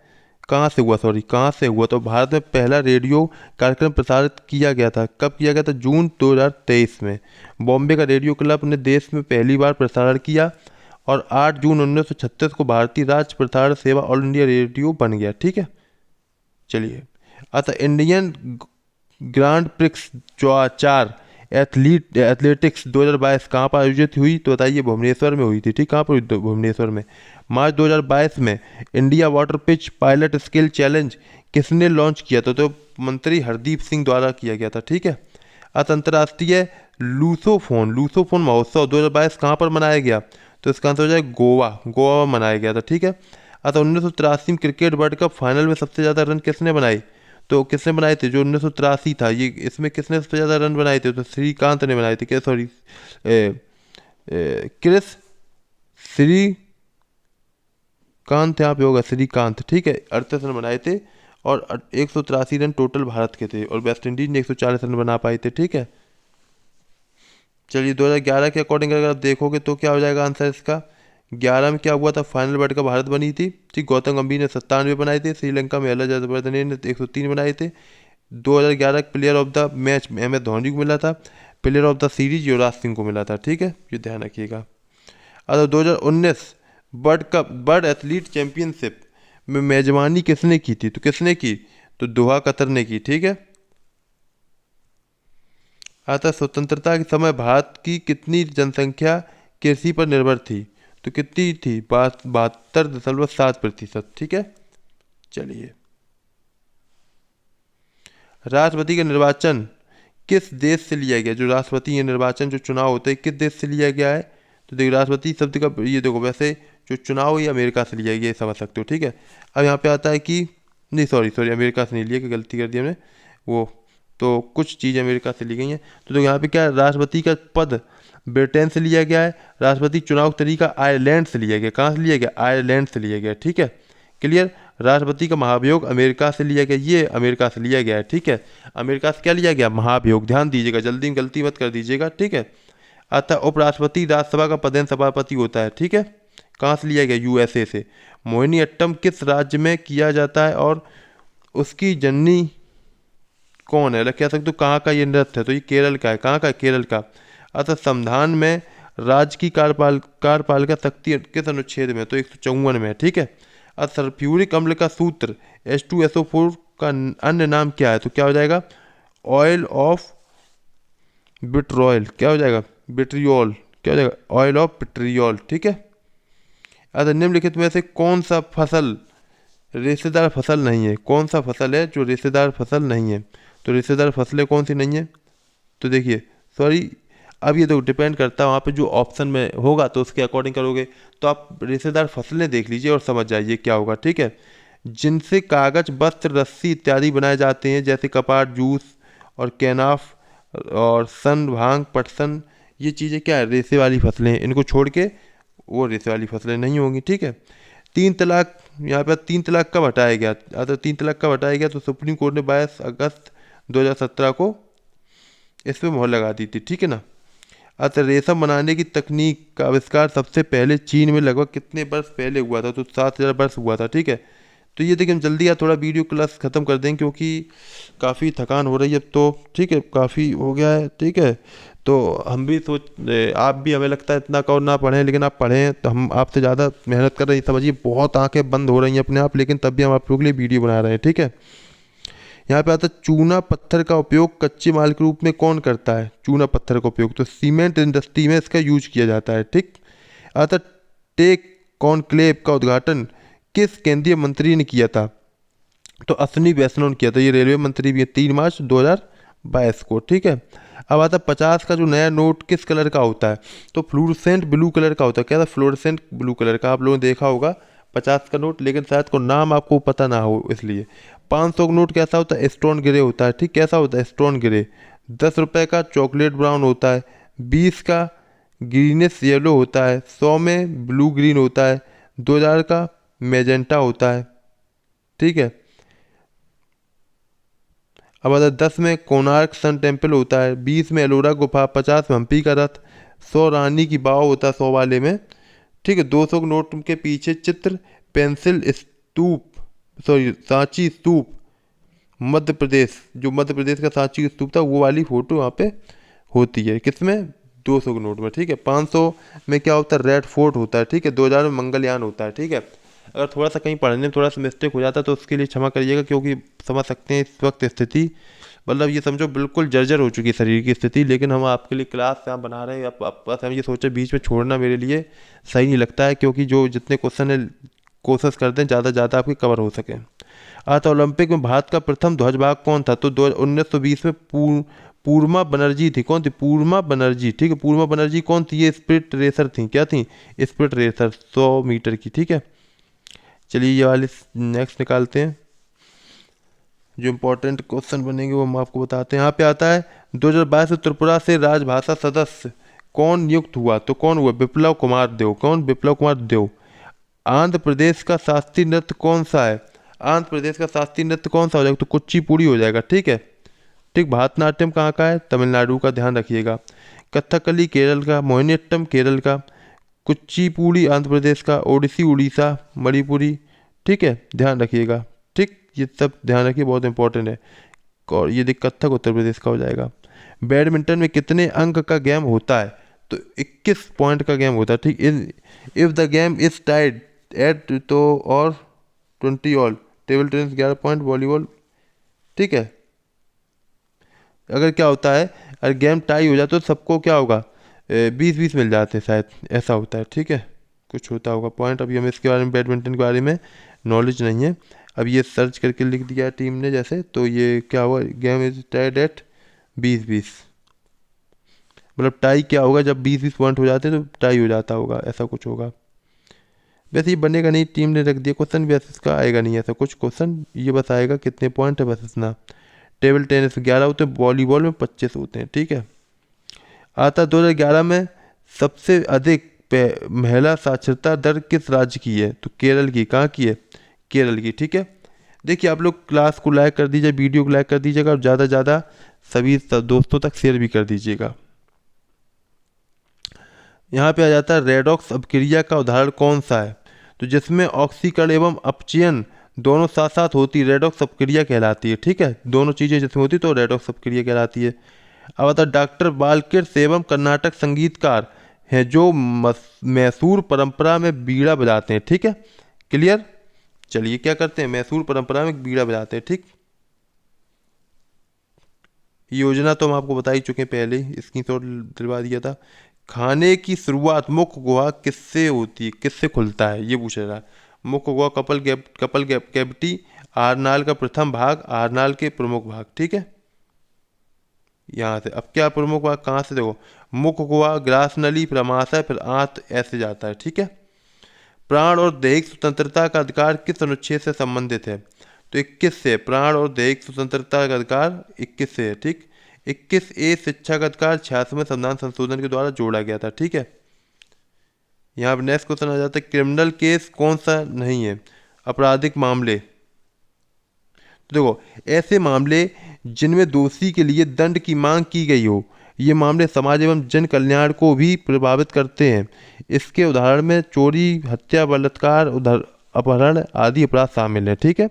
कहाँ से हुआ, कहाँ से हुआ। तो भारत में पहला रेडियो कार्यक्रम प्रसारित किया गया था, कब किया गया था, जून 2023 में। बॉम्बे का रेडियो क्लब ने देश में पहली बार प्रसारण किया और 8 जून 1936 को भारतीय राज्य प्रसारण सेवा ऑल इंडिया रेडियो बन गया, ठीक है। चलिए अतः इंडियन ग्रांड प्रिक्स 4 एथलेटिक्स 2022 कहाँ पर आयोजित हुई। तो बताइए भुवनेश्वर में हुई थी, ठीक। कहाँ पर हुई, भुवनेश्वर में। मार्च 2022 में India water pitch pilot skill challenge किसने लॉन्च किया था। तो मंत्री हरदीप सिंह द्वारा किया गया था, ठीक है। अंतर्राष्ट्रीय लूसोफोन महोत्सव 2022 कहाँ पर मनाया गया। तो इसका आंसर हो जाए गोवा में मनाया गया था, ठीक है। अतः 1983 में क्रिकेट वर्ल्ड कप फाइनल में सबसे ज़्यादा रन किसने बनाए। तो किसने बनाए थे, जो 1983 था ये, इसमें किसने सबसे ज़्यादा रन बनाए थे। तो श्रीकांत ने बनाए थे, क्या, सॉरी क्रिस श्रीकांत यहाँ पे होगा, श्रीकांत, ठीक है। 38 रन बनाए थे और 183 रन टोटल भारत के थे, और वेस्ट इंडीज ने 140 रन बना पाए थे, ठीक है। चलिए 2011 के अकॉर्डिंग अगर आप देखोगे तो क्या हो जाएगा आंसर इसका। 11 में क्या हुआ था, फाइनल वर्ल्ड कप भारत बनी थी, ठीक। गौतम गंभीर ने 97 बनाए थे, श्रीलंका में एल जबरदने ने 103 बनाए थे। 2011 player of the match MS Dhoni को मिला था, player of the series Yuvraj Singh को मिला था, ठीक है। ये ध्यान रखिएगा। अगर 2019 वर्ल्ड एथलीट चैंपियनशिप में मेजबानी किसने की थी। तो किसने की, तो दोहा कतर ने की, ठीक है। अतः स्वतंत्रता के समय भारत की कितनी जनसंख्या कृषि पर निर्भर थी। तो कितनी थी, 72.7%, ठीक है। चलिए राष्ट्रपति का निर्वाचन किस देश से लिया गया। जो राष्ट्रपति ये निर्वाचन जो चुनाव होते हैं किस देश से लिया गया है। तो देखो राष्ट्रपति शब्द का ये देखो, वैसे जो चुनाव ये अमेरिका से लिया गया, ये समझ सकते हो, ठीक है। अब यहाँ पे आता है कि नहीं, सॉरी अमेरिका से नहीं लिया, कि गलती कर दी हमने, वो तो कुछ चीज़ें अमेरिका से ली गई हैं। तो देखो यहाँ पे क्या है, राष्ट्रपति का पद ब्रिटेन से लिया गया है। राष्ट्रपति चुनाव तरीका आयरलैंड से लिया गया। कहाँ से लिया गया, आयरलैंड से लिया गया, ठीक है। क्लियर। राष्ट्रपति का महाभियोग अमेरिका से लिया गया, ये अमेरिका से लिया गया है, ठीक है। अमेरिका से क्या लिया गया, महाभियोग, ध्यान दीजिएगा, जल्दी गलती मत कर दीजिएगा, ठीक है। अतः उपराष्ट्रपति राज्यसभा का पदेन सभापति होता है, ठीक है। कहाँ से लिया गया, USA से। मोहिनीअट्टम किस राज्य में किया जाता है और उसकी जननी कौन है, कह सकते हो कहाँ का ये नृत्य है। तो ये केरल का है, कहाँ का, केरल का। अतः संविधान में राज्य की कार्यपालिका शक्ति किस अनुच्छेद में? तो 154 में, ठीक है। अब सल्फ्यूरिक अम्ल का सूत्र H2SO4 का अन्य नाम क्या है? तो क्या हो जाएगा? Oil of vitriol. क्या हो जाएगा? विट्रियोल। क्या हो जाएगा? ऑयल ऑफ विट्रियोल, ठीक है। अतः निम्नलिखित में से कौन सा फसल रेशेदार फसल नहीं है? कौन सा फसल है जो रेशेदार फसल नहीं है? तो रेशेदार फसलें कौन सी नहीं है? तो देखिए, सॉरी, अब ये तो डिपेंड करता है वहाँ पे जो ऑप्शन में होगा तो उसके अकॉर्डिंग करोगे। तो आप रेशेदार फसलें देख लीजिए और समझ जाइए क्या होगा, ठीक है। जिनसे कागज, वस्त्र, रस्सी इत्यादि बनाए जाते हैं, जैसे कपाट, जूस और कैनाफ और सन, भांग, पटसन, ये चीज़ें क्या है? रेशे वाली फसलें हैं। इनको छोड़ के वो रेशे वाली फसलें नहीं होंगी, ठीक है। 3 तलाक, यहाँ पर 3 तलाक कब हटाया गया? अगर 3 तलाक कब हटाया गया? तो सुप्रीम कोर्ट ने 22 अगस्त 2017 को इस पर मोहर लगा दी थी, ठीक है ना। अतः रेशम बनाने की तकनीक का आविष्कार सबसे पहले चीन में लगभग कितने वर्ष पहले हुआ था? तो 7000 वर्ष हुआ था, ठीक है। तो ये देखिए, हम जल्दी यार थोड़ा वीडियो क्लास ख़त्म कर दें क्योंकि काफ़ी थकान हो रही है अब तो, ठीक है, काफ़ी हो गया है, ठीक है। तो हम भी आप भी, हमें लगता है इतना कहो ना पढ़ें, लेकिन आप पढ़ें तो हम आपसे ज़्यादा मेहनत कर रहे हैं, समझिए बहुत आंखें बंद हो रही हैं अपने आप, लेकिन तब भी हम आप लोगों के लिए वीडियो बना रहे हैं, ठीक है। यहाँ पे आता है चूना पत्थर का उपयोग कच्चे माल के रूप में कौन करता है? चूना पत्थर का उपयोग तो सीमेंट इंडस्ट्री में इसका यूज किया जाता है, ठीक। आता टेक कॉनक्लेव का उद्घाटन किस केंद्रीय मंत्री ने किया था? तो अश्विनी वैष्णव ने किया था। ये रेलवे मंत्री भी है, 3 मार्च 2022 को, ठीक है। अब आता 50 का जो नया नोट किस कलर का होता है? तो फ्लोरेसेंट ब्लू कलर का होता है। क्या था? फ्लोरेसेंट ब्लू कलर का। आप लोगों ने देखा होगा 50 का नोट, लेकिन शायद को नाम आपको पता ना हो इसलिए। 500 का नोट कैसा होता है? स्टोन ग्रे होता है, ठीक। कैसा होता है? Stone grey. 10 रुपये का चॉकलेट ब्राउन होता है। 20 का ग्रीनिश येलो होता है। 100 में ब्लू ग्रीन होता है। 2000 का मैजेंटा होता है, ठीक है। अब अगर 10 में कोणार्क सन टेम्पल होता है। 20 में एलोरा गुफा। 50 में हम्पी का रथ। 100 रानी की बाव होता है 100 वाले में, ठीक है। 200 नोट के पीछे चित्र पेंसिल स्तूप, सॉरी सांची स्तूप, मध्य प्रदेश, जो मध्य प्रदेश का सांची स्तूप था वो वाली फोटो वहाँ पे होती है। किसमें? 200 के नोट में, ठीक है। 500 में क्या होता है? रेड फोर्ट होता है, ठीक है। 2000 में मंगलयान होता है, ठीक है। अगर थोड़ा सा कहीं पढ़ने में थोड़ा सा मिस्टेक हो जाता है तो उसके लिए क्षमा करिएगा, क्योंकि समझ सकते हैं इस वक्त स्थिति, मतलब ये समझो बिल्कुल जर्जर हो चुकी है शरीर की स्थिति, लेकिन हम आपके लिए क्लास यहाँ बना रहे हैं। आप बस हम ये सोचे बीच में छोड़ना मेरे लिए सही नहीं लगता है, क्योंकि जो जितने क्वेश्चन है कोशिश करते हैं ज़्यादा ज़्यादा आपके कवर हो सके। आता ओलंपिक में भारत का प्रथम ध्वजवाहक कौन था? तो 1920 में पूर्णा बनर्जी थी। कौन थी? पूर्णा बनर्जी, ठीक है। पूर्णा बनर्जी कौन थी? ये स्प्रिट रेसर थी। क्या थी? स्प्रिट रेसर 100 मीटर की, ठीक है। चलिए ये वाले नेक्स्ट निकालते हैं, जो इम्पोर्टेंट क्वेश्चन बनेंगे वो हम आपको बताते हैं। यहाँ पे आता है 2022 में त्रिपुरा से राजभाषा सदस्य कौन नियुक्त हुआ? तो कौन हुआ? विप्लव कुमार देव। कौन? विप्लव कुमार देव। आंध्र प्रदेश का शास्त्रीय नृत्य कौन सा है? आंध्र प्रदेश का शास्त्रीय नृत्य कौन सा हो जाएगा? तो कुचिपुड़ी हो जाएगा, ठीक है, ठीक। भारतनाट्यम कहाँ का है? तमिलनाडु का, ध्यान रखिएगा। कथकली केरल का। मोहिनीअट्टम केरल का। कुचिपुड़ी आंध्र प्रदेश का। ओडिसी उड़ीसा, मणिपुरी, ठीक है, ध्यान रखिएगा, ठीक। ये सब ध्यान रखिए, बहुत इंपॉर्टेंट है। और ये देख, कथक उत्तर प्रदेश का हो जाएगा। बैडमिंटन में कितने अंक का गेम होता है? तो 21 पॉइंट का गेम होता है, ठीक। If the game is tied at तो और 20 all. Table tennis 11 point, volleyball, ठीक है। अगर क्या होता है, अगर गेम टाई हो जाए तो सबको क्या होगा? 20-20 मिल जाते हैं शायद, ऐसा होता है, ठीक है, कुछ होता होगा पॉइंट। अभी हमें इसके बारे में, बैडमिंटन के बारे में नॉलेज नहीं है। अब ये सर्च करके लिख दिया है टीम ने जैसे, तो ये क्या हुआ? गेम इज टाइड एट 20-20, मतलब टाई क्या होगा? जब 20-20 पॉइंट हो जाते हैं तो टाई हो जाता होगा, ऐसा कुछ होगा। वैसे ये बनेगा नहीं, टीम ने रख दिया क्वेश्चन, वैसे इसका आएगा नहीं ऐसा कुछ क्वेश्चन, ये बस आएगा कितने पॉइंट है, बस इतना। टेबल टेनिस 11 होते हैं, वॉलीबॉल में 25 होते हैं, ठीक है। आता 2011 में सबसे अधिक महिला साक्षरता दर किस राज्य की है? तो केरल की। कहाँ की है? केरल की, ठीक है। देखिए आप लोग क्लास को लाइक कर दीजिए, वीडियो को लाइक कर दीजिएगा, और ज़्यादा से ज़्यादा सभी दोस्तों तक शेयर भी कर दीजिएगा। यहाँ पे आ जाता है रेडॉक्स अपक्रिया का उदाहरण कौन सा है? तो जिसमें ऑक्सीकरण एवं अपचयन दोनों साथ साथ होती, रेडॉक्स अपक्रिया कहलाती है, ठीक है। दोनों चीज़ें जिसमें होती तो रेडॉक्स अपक्रिया कहलाती है। अब आता डॉक्टर बालकृष्ण एवं कर्नाटक संगीतकार हैं जो मैसूर परंपरा में बीड़ा बजाते हैं। ठीक है, क्लियर। चलिए क्या करते हैं, मैसूर परंपरा में बीड़ा बजाते हैं। ठीक, योजना तो हम आपको बता ही चुके हैं पहले ही, स्क्रीनशॉट दिलवा दिया था। खाने की शुरुआत मुख्य गुहा किससे होती है, किससे खुलता है, ये पूछ रहा है। मुख्य गुहा कपल कैविटी, आरनाल का प्रथम भाग, आरनाल के प्रमुख भाग। ठीक है, यहाँ से अब क्या प्रमुख भाग कहाँ से, देखो मुख्य गुहा, ग्रास नली, प्रमाशय, फिर आंत, ऐसे जाता है। ठीक है, प्राण और दैहिक स्वतंत्रता का अधिकार किस अनुच्छेद से संबंधित है, तो 21 से। प्राण और दैहिक स्वतंत्रता का अधिकार 21 से है। ठीक, 21A शिक्षा का अधिकार 86वें संविधान संशोधन के द्वारा जोड़ा गया था। ठीक है, यहाँ पर नेक्स्ट क्वेश्चन आ जाता है, क्रिमिनल केस कौन सा नहीं है, आपराधिक मामले। तो देखो ऐसे मामले जिनमें दोषी के लिए दंड की मांग की गई हो, ये मामले समाज एवं जन कल्याण को भी प्रभावित करते हैं। इसके उदाहरण में चोरी, हत्या, बलात्कार, अपहरण आदि अपराध शामिल है। ठीक है,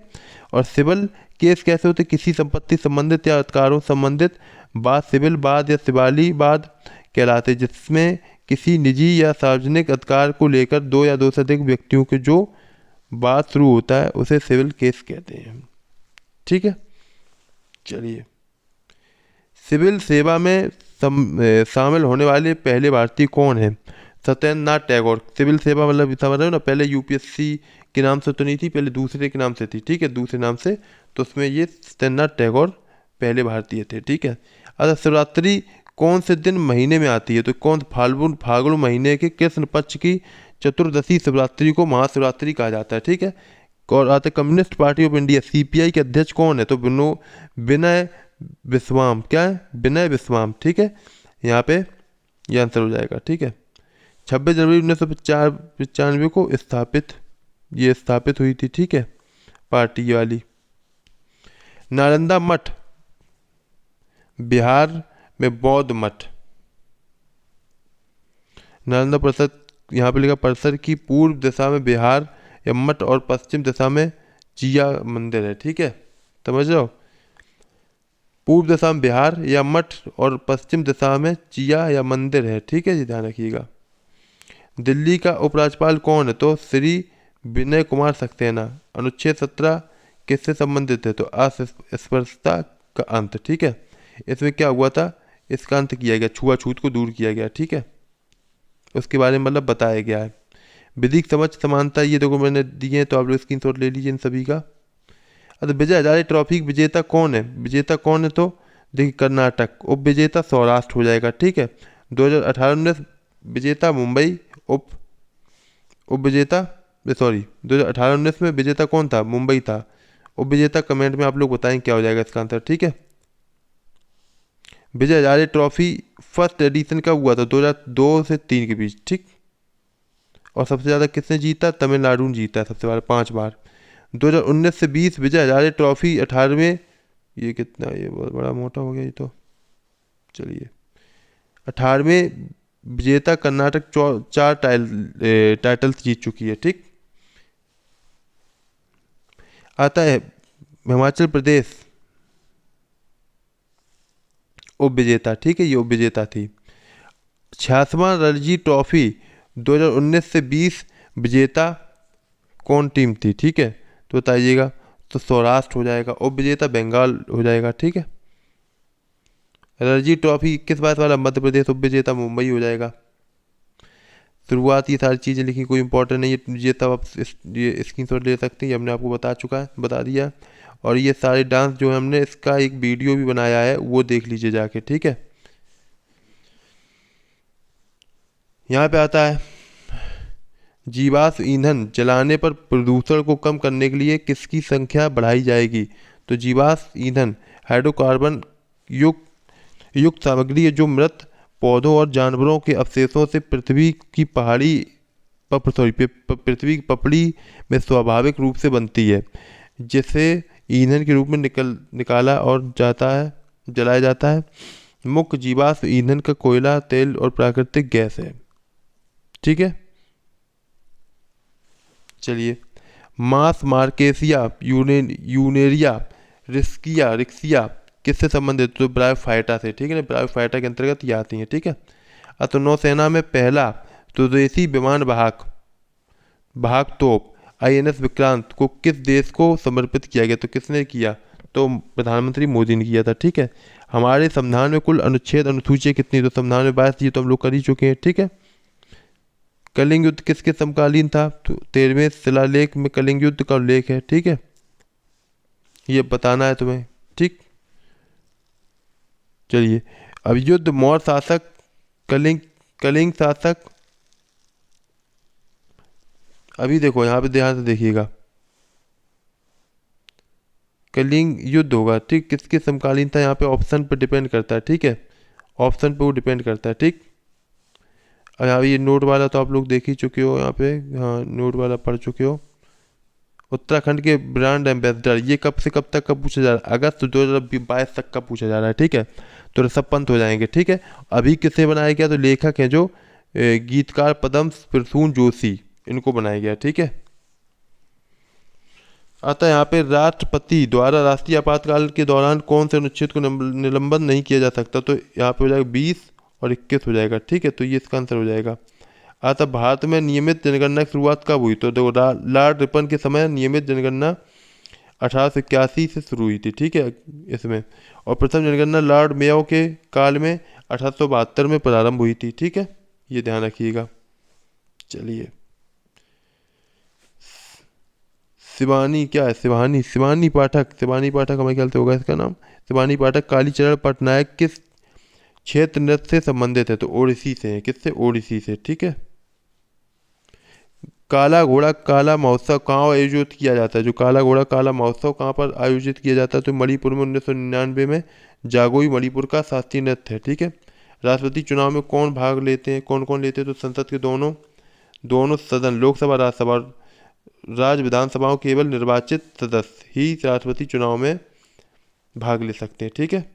और सिविल केस कैसे होते, किसी संपत्ति संबंधित या अधिकारों संबंधित बात सिविल वाद या सिवाली वाद कहलाते, जिसमें किसी निजी या सार्वजनिक अधिकार को लेकर दो या दो से अधिक व्यक्तियों के जो बात शुरू होता है उसे सिविल केस कहते हैं। ठीक है, चलिए सिविल सेवा में शामिल होने वाले पहले भारतीय कौन है, सत्येंद्रनाथ टैगोर। सिविल सेवा मतलब समझ रहे हो ना, पहले यूपीएससी के नाम से तो नहीं थी, पहले दूसरे के नाम से थी। ठीक है, दूसरे नाम से, तो उसमें ये सत्येंद्रनाथ टैगोर पहले भारतीय थे। ठीक है, अच्छा शिवरात्रि कौन से दिन महीने में आती है, तो कौन, फाल्गुन महीने के कृष्ण पक्ष की चतुर्दशी शिवरात्रि को महाशिवरात्रि कहा जाता है। ठीक है, और आते communist party of India CPI के अध्यक्ष कौन है, तो विनय विश्वाम। क्या है, विनय विश्वाम। ठीक है, यहाँ पे ये आंसर हो जाएगा। ठीक है, 26 जनवरी 1995 को स्थापित हुई थी। ठीक है, पार्टी वाली। नालंदा मठ बिहार में बौद्ध मठ। नालंदा परिसर, यहाँ पे लिखा परिसर की पूर्व दिशा में बिहार या मठ और पश्चिम दिशा में चिया मंदिर है। ठीक है, समझ रहे हो, पूर्व दिशा में बिहार या मठ और पश्चिम दिशा में चिया या मंदिर है। ठीक है जी, ध्यान रखिएगा। दिल्ली का उपराज्यपाल कौन है, तो श्री विनय कुमार सक्सेना। अनुच्छेद 17 किससे संबंधित है, तो अस्पृश्यता का अंत। ठीक है, इसमें क्या हुआ था, इसका अंत किया गया, छुआछूत को दूर किया गया। ठीक है, उसके बारे में मतलब बताया गया है। विधिक समझ समानता, ये देखो मैंने दिए हैं, तो आप लोग स्क्रीनशॉट ले लीजिए इन सभी का। अच्छा विजय हजारे ट्रॉफी विजेता कौन है, विजेता कौन है, तो देखिए कर्नाटक। उप विजेता सौराष्ट्र हो जाएगा। ठीक है, 2018-19 विजेता मुंबई, उप विजेता 2018-19 में विजेता कौन था, मुंबई था। उप विजेता कमेंट में आप लोग बताएं क्या हो जाएगा इसका आंसर। ठीक है, Vijay Hazare trophy first edition का हुआ था 2002 से 3 के बीच। ठीक, और सबसे ज़्यादा किसने जीता, तमिलनाडु ने जीता सबसे ज़्यादा 5 बार। 2019 से 20 विजय हजारे ट्रॉफी 18वें, ये कितना, ये बहुत बड़ा मोटा हो गया ये तो। चलिए 18वें विजेता कर्नाटक 4 टाइटल्स जीत चुकी है। ठीक, आता है हिमाचल प्रदेश उप विजेता। ठीक है, ये उप विजेता थी। 66वां रणजी ट्रॉफी 2019 से 20 विजेता कौन टीम थी, ठीक है, तो बताइएगा। तो सौराष्ट्र हो जाएगा, उप विजेता बंगाल हो जाएगा। ठीक है, रणजी ट्रॉफी किस बात वाला, मध्य प्रदेश, उप विजेता मुंबई हो जाएगा। शुरुआत ये सारी चीज़ें लिखी, कोई इंपॉर्टेंट नहीं है, ये तब आप ये स्क्रीनशॉट ले सकते हैं, ये हमने आपको बता दिया। और ये सारे डांस जो हमने, इसका एक वीडियो भी बनाया है, वो देख लीजिए जाके। ठीक है, यहाँ पे आता है जीवाश्म ईंधन जलाने पर प्रदूषण को कम करने के लिए किसकी संख्या बढ़ाई जाएगी, तो जीवाश्म ईंधन हाइड्रोकार्बन युक्त सामग्री है जो मृत पौधों और जानवरों के अवशेषों से पृथ्वी की पपड़ी में स्वाभाविक रूप से बनती है, जिसे ईंधन के रूप में निकाला और जलाया जाता है। मुख्य जीवाश्म ईंधन का कोयला, तेल और प्राकृतिक गैस है। ठीक है, चलिए मास मार्केसिया यूनेरिया रिक्सिया किससे संबंधित, तो ब्रायोफाइटा से, ठीक है ना, ब्रायोफाइटा के अंतर्गत ये आती हैं, ठीक है। तो नौसेना में पहला स्वदेशी विमान वाहक तोप INS विक्रांत को किस देश को समर्पित किया गया, तो किसने किया, तो प्रधानमंत्री मोदी ने किया था, ठीक है। हमारे संविधान में कुल अनुच्छेद अनुसूचियाँ कितनी, तो संविधान में 22, ये तो हम लोग कर ही चुके हैं, ठीक है। कलिंग युद्ध किसके समकालीन था, तो 13वें शिलालेख में कलिंग युद्ध का उल्लेख है, ठीक है, ये बताना है तुम्हें, ठीक। चलिए, अब युद्ध मौर्य शासक कलिंग शासक, अभी देखो यहाँ पे ध्यान से देखिएगा, कलिंग युद्ध होगा, ठीक, किसके समकालीन था, यहाँ पे ऑप्शन पर डिपेंड करता है, ठीक है, ऑप्शन पे वो डिपेंड करता है, ठीक। और यहाँ ये नोट वाला तो आप लोग देख ही चुके हो, यहाँ पे हाँ नोट वाला पढ़ चुके हो। उत्तराखंड के ब्रांड एम्बेसडर, ये कब से कब तक का पूछा जा रहा है, अगस्त 2022 तक का पूछा जा रहा है, ठीक है। तो ऋषभ पंत हो जाएंगे, ठीक है। अभी किसे बनाया गया, तो लेखक हैं जो गीतकार पद्म प्रसून जोशी, इनको बनाया गया, ठीक है। अतः यहाँ पे राष्ट्रपति द्वारा राष्ट्रीय आपातकाल के दौरान कौन से अनुच्छेद को निलंबन नहीं किया जा सकता, तो यहाँ पे हो जाएगा 20 और 21 हो जाएगा, ठीक है। तो ये इसका आंसर हो जाएगा। अतः भारत में नियमित जनगणना की शुरुआत कब हुई, तो देखो लॉर्ड रिपन के समय नियमित जनगणना 1881 से शुरू हुई थी, ठीक है इसमें। और प्रथम जनगणना लॉर्ड मेयो के काल में 1872 में प्रारंभ हुई थी, ठीक है, ये ध्यान रखिएगा। चलिए, शिवानी क्या है, शिवानी पाठक हमारे ख्याल से होगा इसका नाम। शिवानी पाठक कालीचरण पटनायक किस क्षेत्र नृत्य से संबंधित है, तो ओडिसी से है, किससे, ओडिसी से, ठीक है। काला घोड़ा काला महोत्सव कहाँ आयोजित किया जाता है, जो काला घोड़ा काला महोत्सव कहाँ पर आयोजित किया जाता है, तो मणिपुर में 1999 में जागोई मणिपुर का शास्त्रीय नृत्य है, ठीक है। राष्ट्रपति चुनाव में कौन भाग लेते हैं, कौन कौन लेते हैं, तो संसद के दोनों सदन, लोकसभा राज्यसभा, राज्य विधानसभाओं केवल निर्वाचित सदस्य ही राष्ट्रपति चुनाव में भाग ले सकते हैं, ठीक है।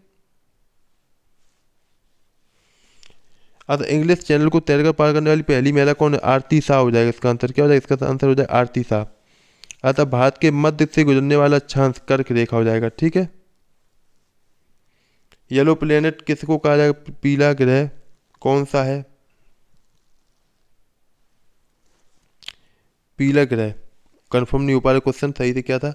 अब इंग्लिश चैनल को तैरकर पार करने वाली पहली महिला कौन है, आरती शाह हो जाएगा इसका आंसर, क्या हो जाएगा इसका आंसर, हो जाएगा आरती शाह। अतः भारत के मध्य से गुजरने वाला अक्षांश कर्क रेखा हो जाएगा, ठीक है। येलो प्लेनेट किसको कहा जाएगा, पीला ग्रह कौन सा है, पीला ग्रह, कंफर्म नहीं हो पा रहा क्वेश्चन सही से क्या था।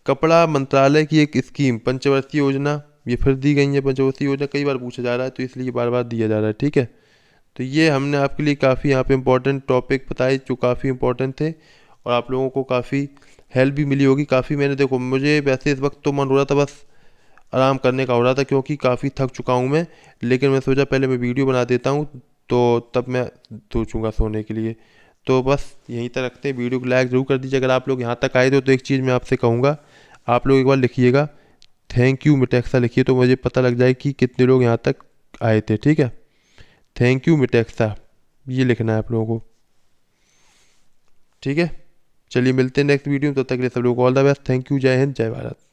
कपड़ा मंत्रालय की एक स्कीम पंचवर्षीय योजना, ये फिर दी गई है पंचवर्षीय योजना, कई बार पूछा जा रहा है तो इसलिए बार बार दिया जा रहा है, ठीक है। तो ये हमने आपके लिए काफ़ी यहाँ पे इंपॉर्टेंट टॉपिक बताए जो काफ़ी इंपॉर्टेंट थे और आप लोगों को काफ़ी हेल्प भी मिली होगी। काफ़ी मैंने देखो, मुझे वैसे इस वक्त तो मन हो रहा था बस आराम करने का हो रहा था क्योंकि काफ़ी थक चुका हूँ मैं, लेकिन मैं सोचा पहले मैं वीडियो बना देता हूँ तो तब मैं सोचूंगा सोने के लिए। तो बस यहीं तक रखते हैं, वीडियो को लाइक ज़रूर कर दीजिए। अगर आप लोग यहाँ तक आए थे तो एक चीज़ मैं आपसे कहूँगा, आप लोग एक बार लिखिएगा थैंक यू मिटेक्सा लिखिए, तो मुझे पता लग जाए कि कितने लोग यहाँ तक आए थे, ठीक है। थैंक यू मिटेक्सा, ये लिखना है आप लोगों को, ठीक है। चलिए मिलते हैं नेक्स्ट वीडियो में, तब तक के लिए सब लोगों को all the best, thank you, जय हिंद, जय भारत।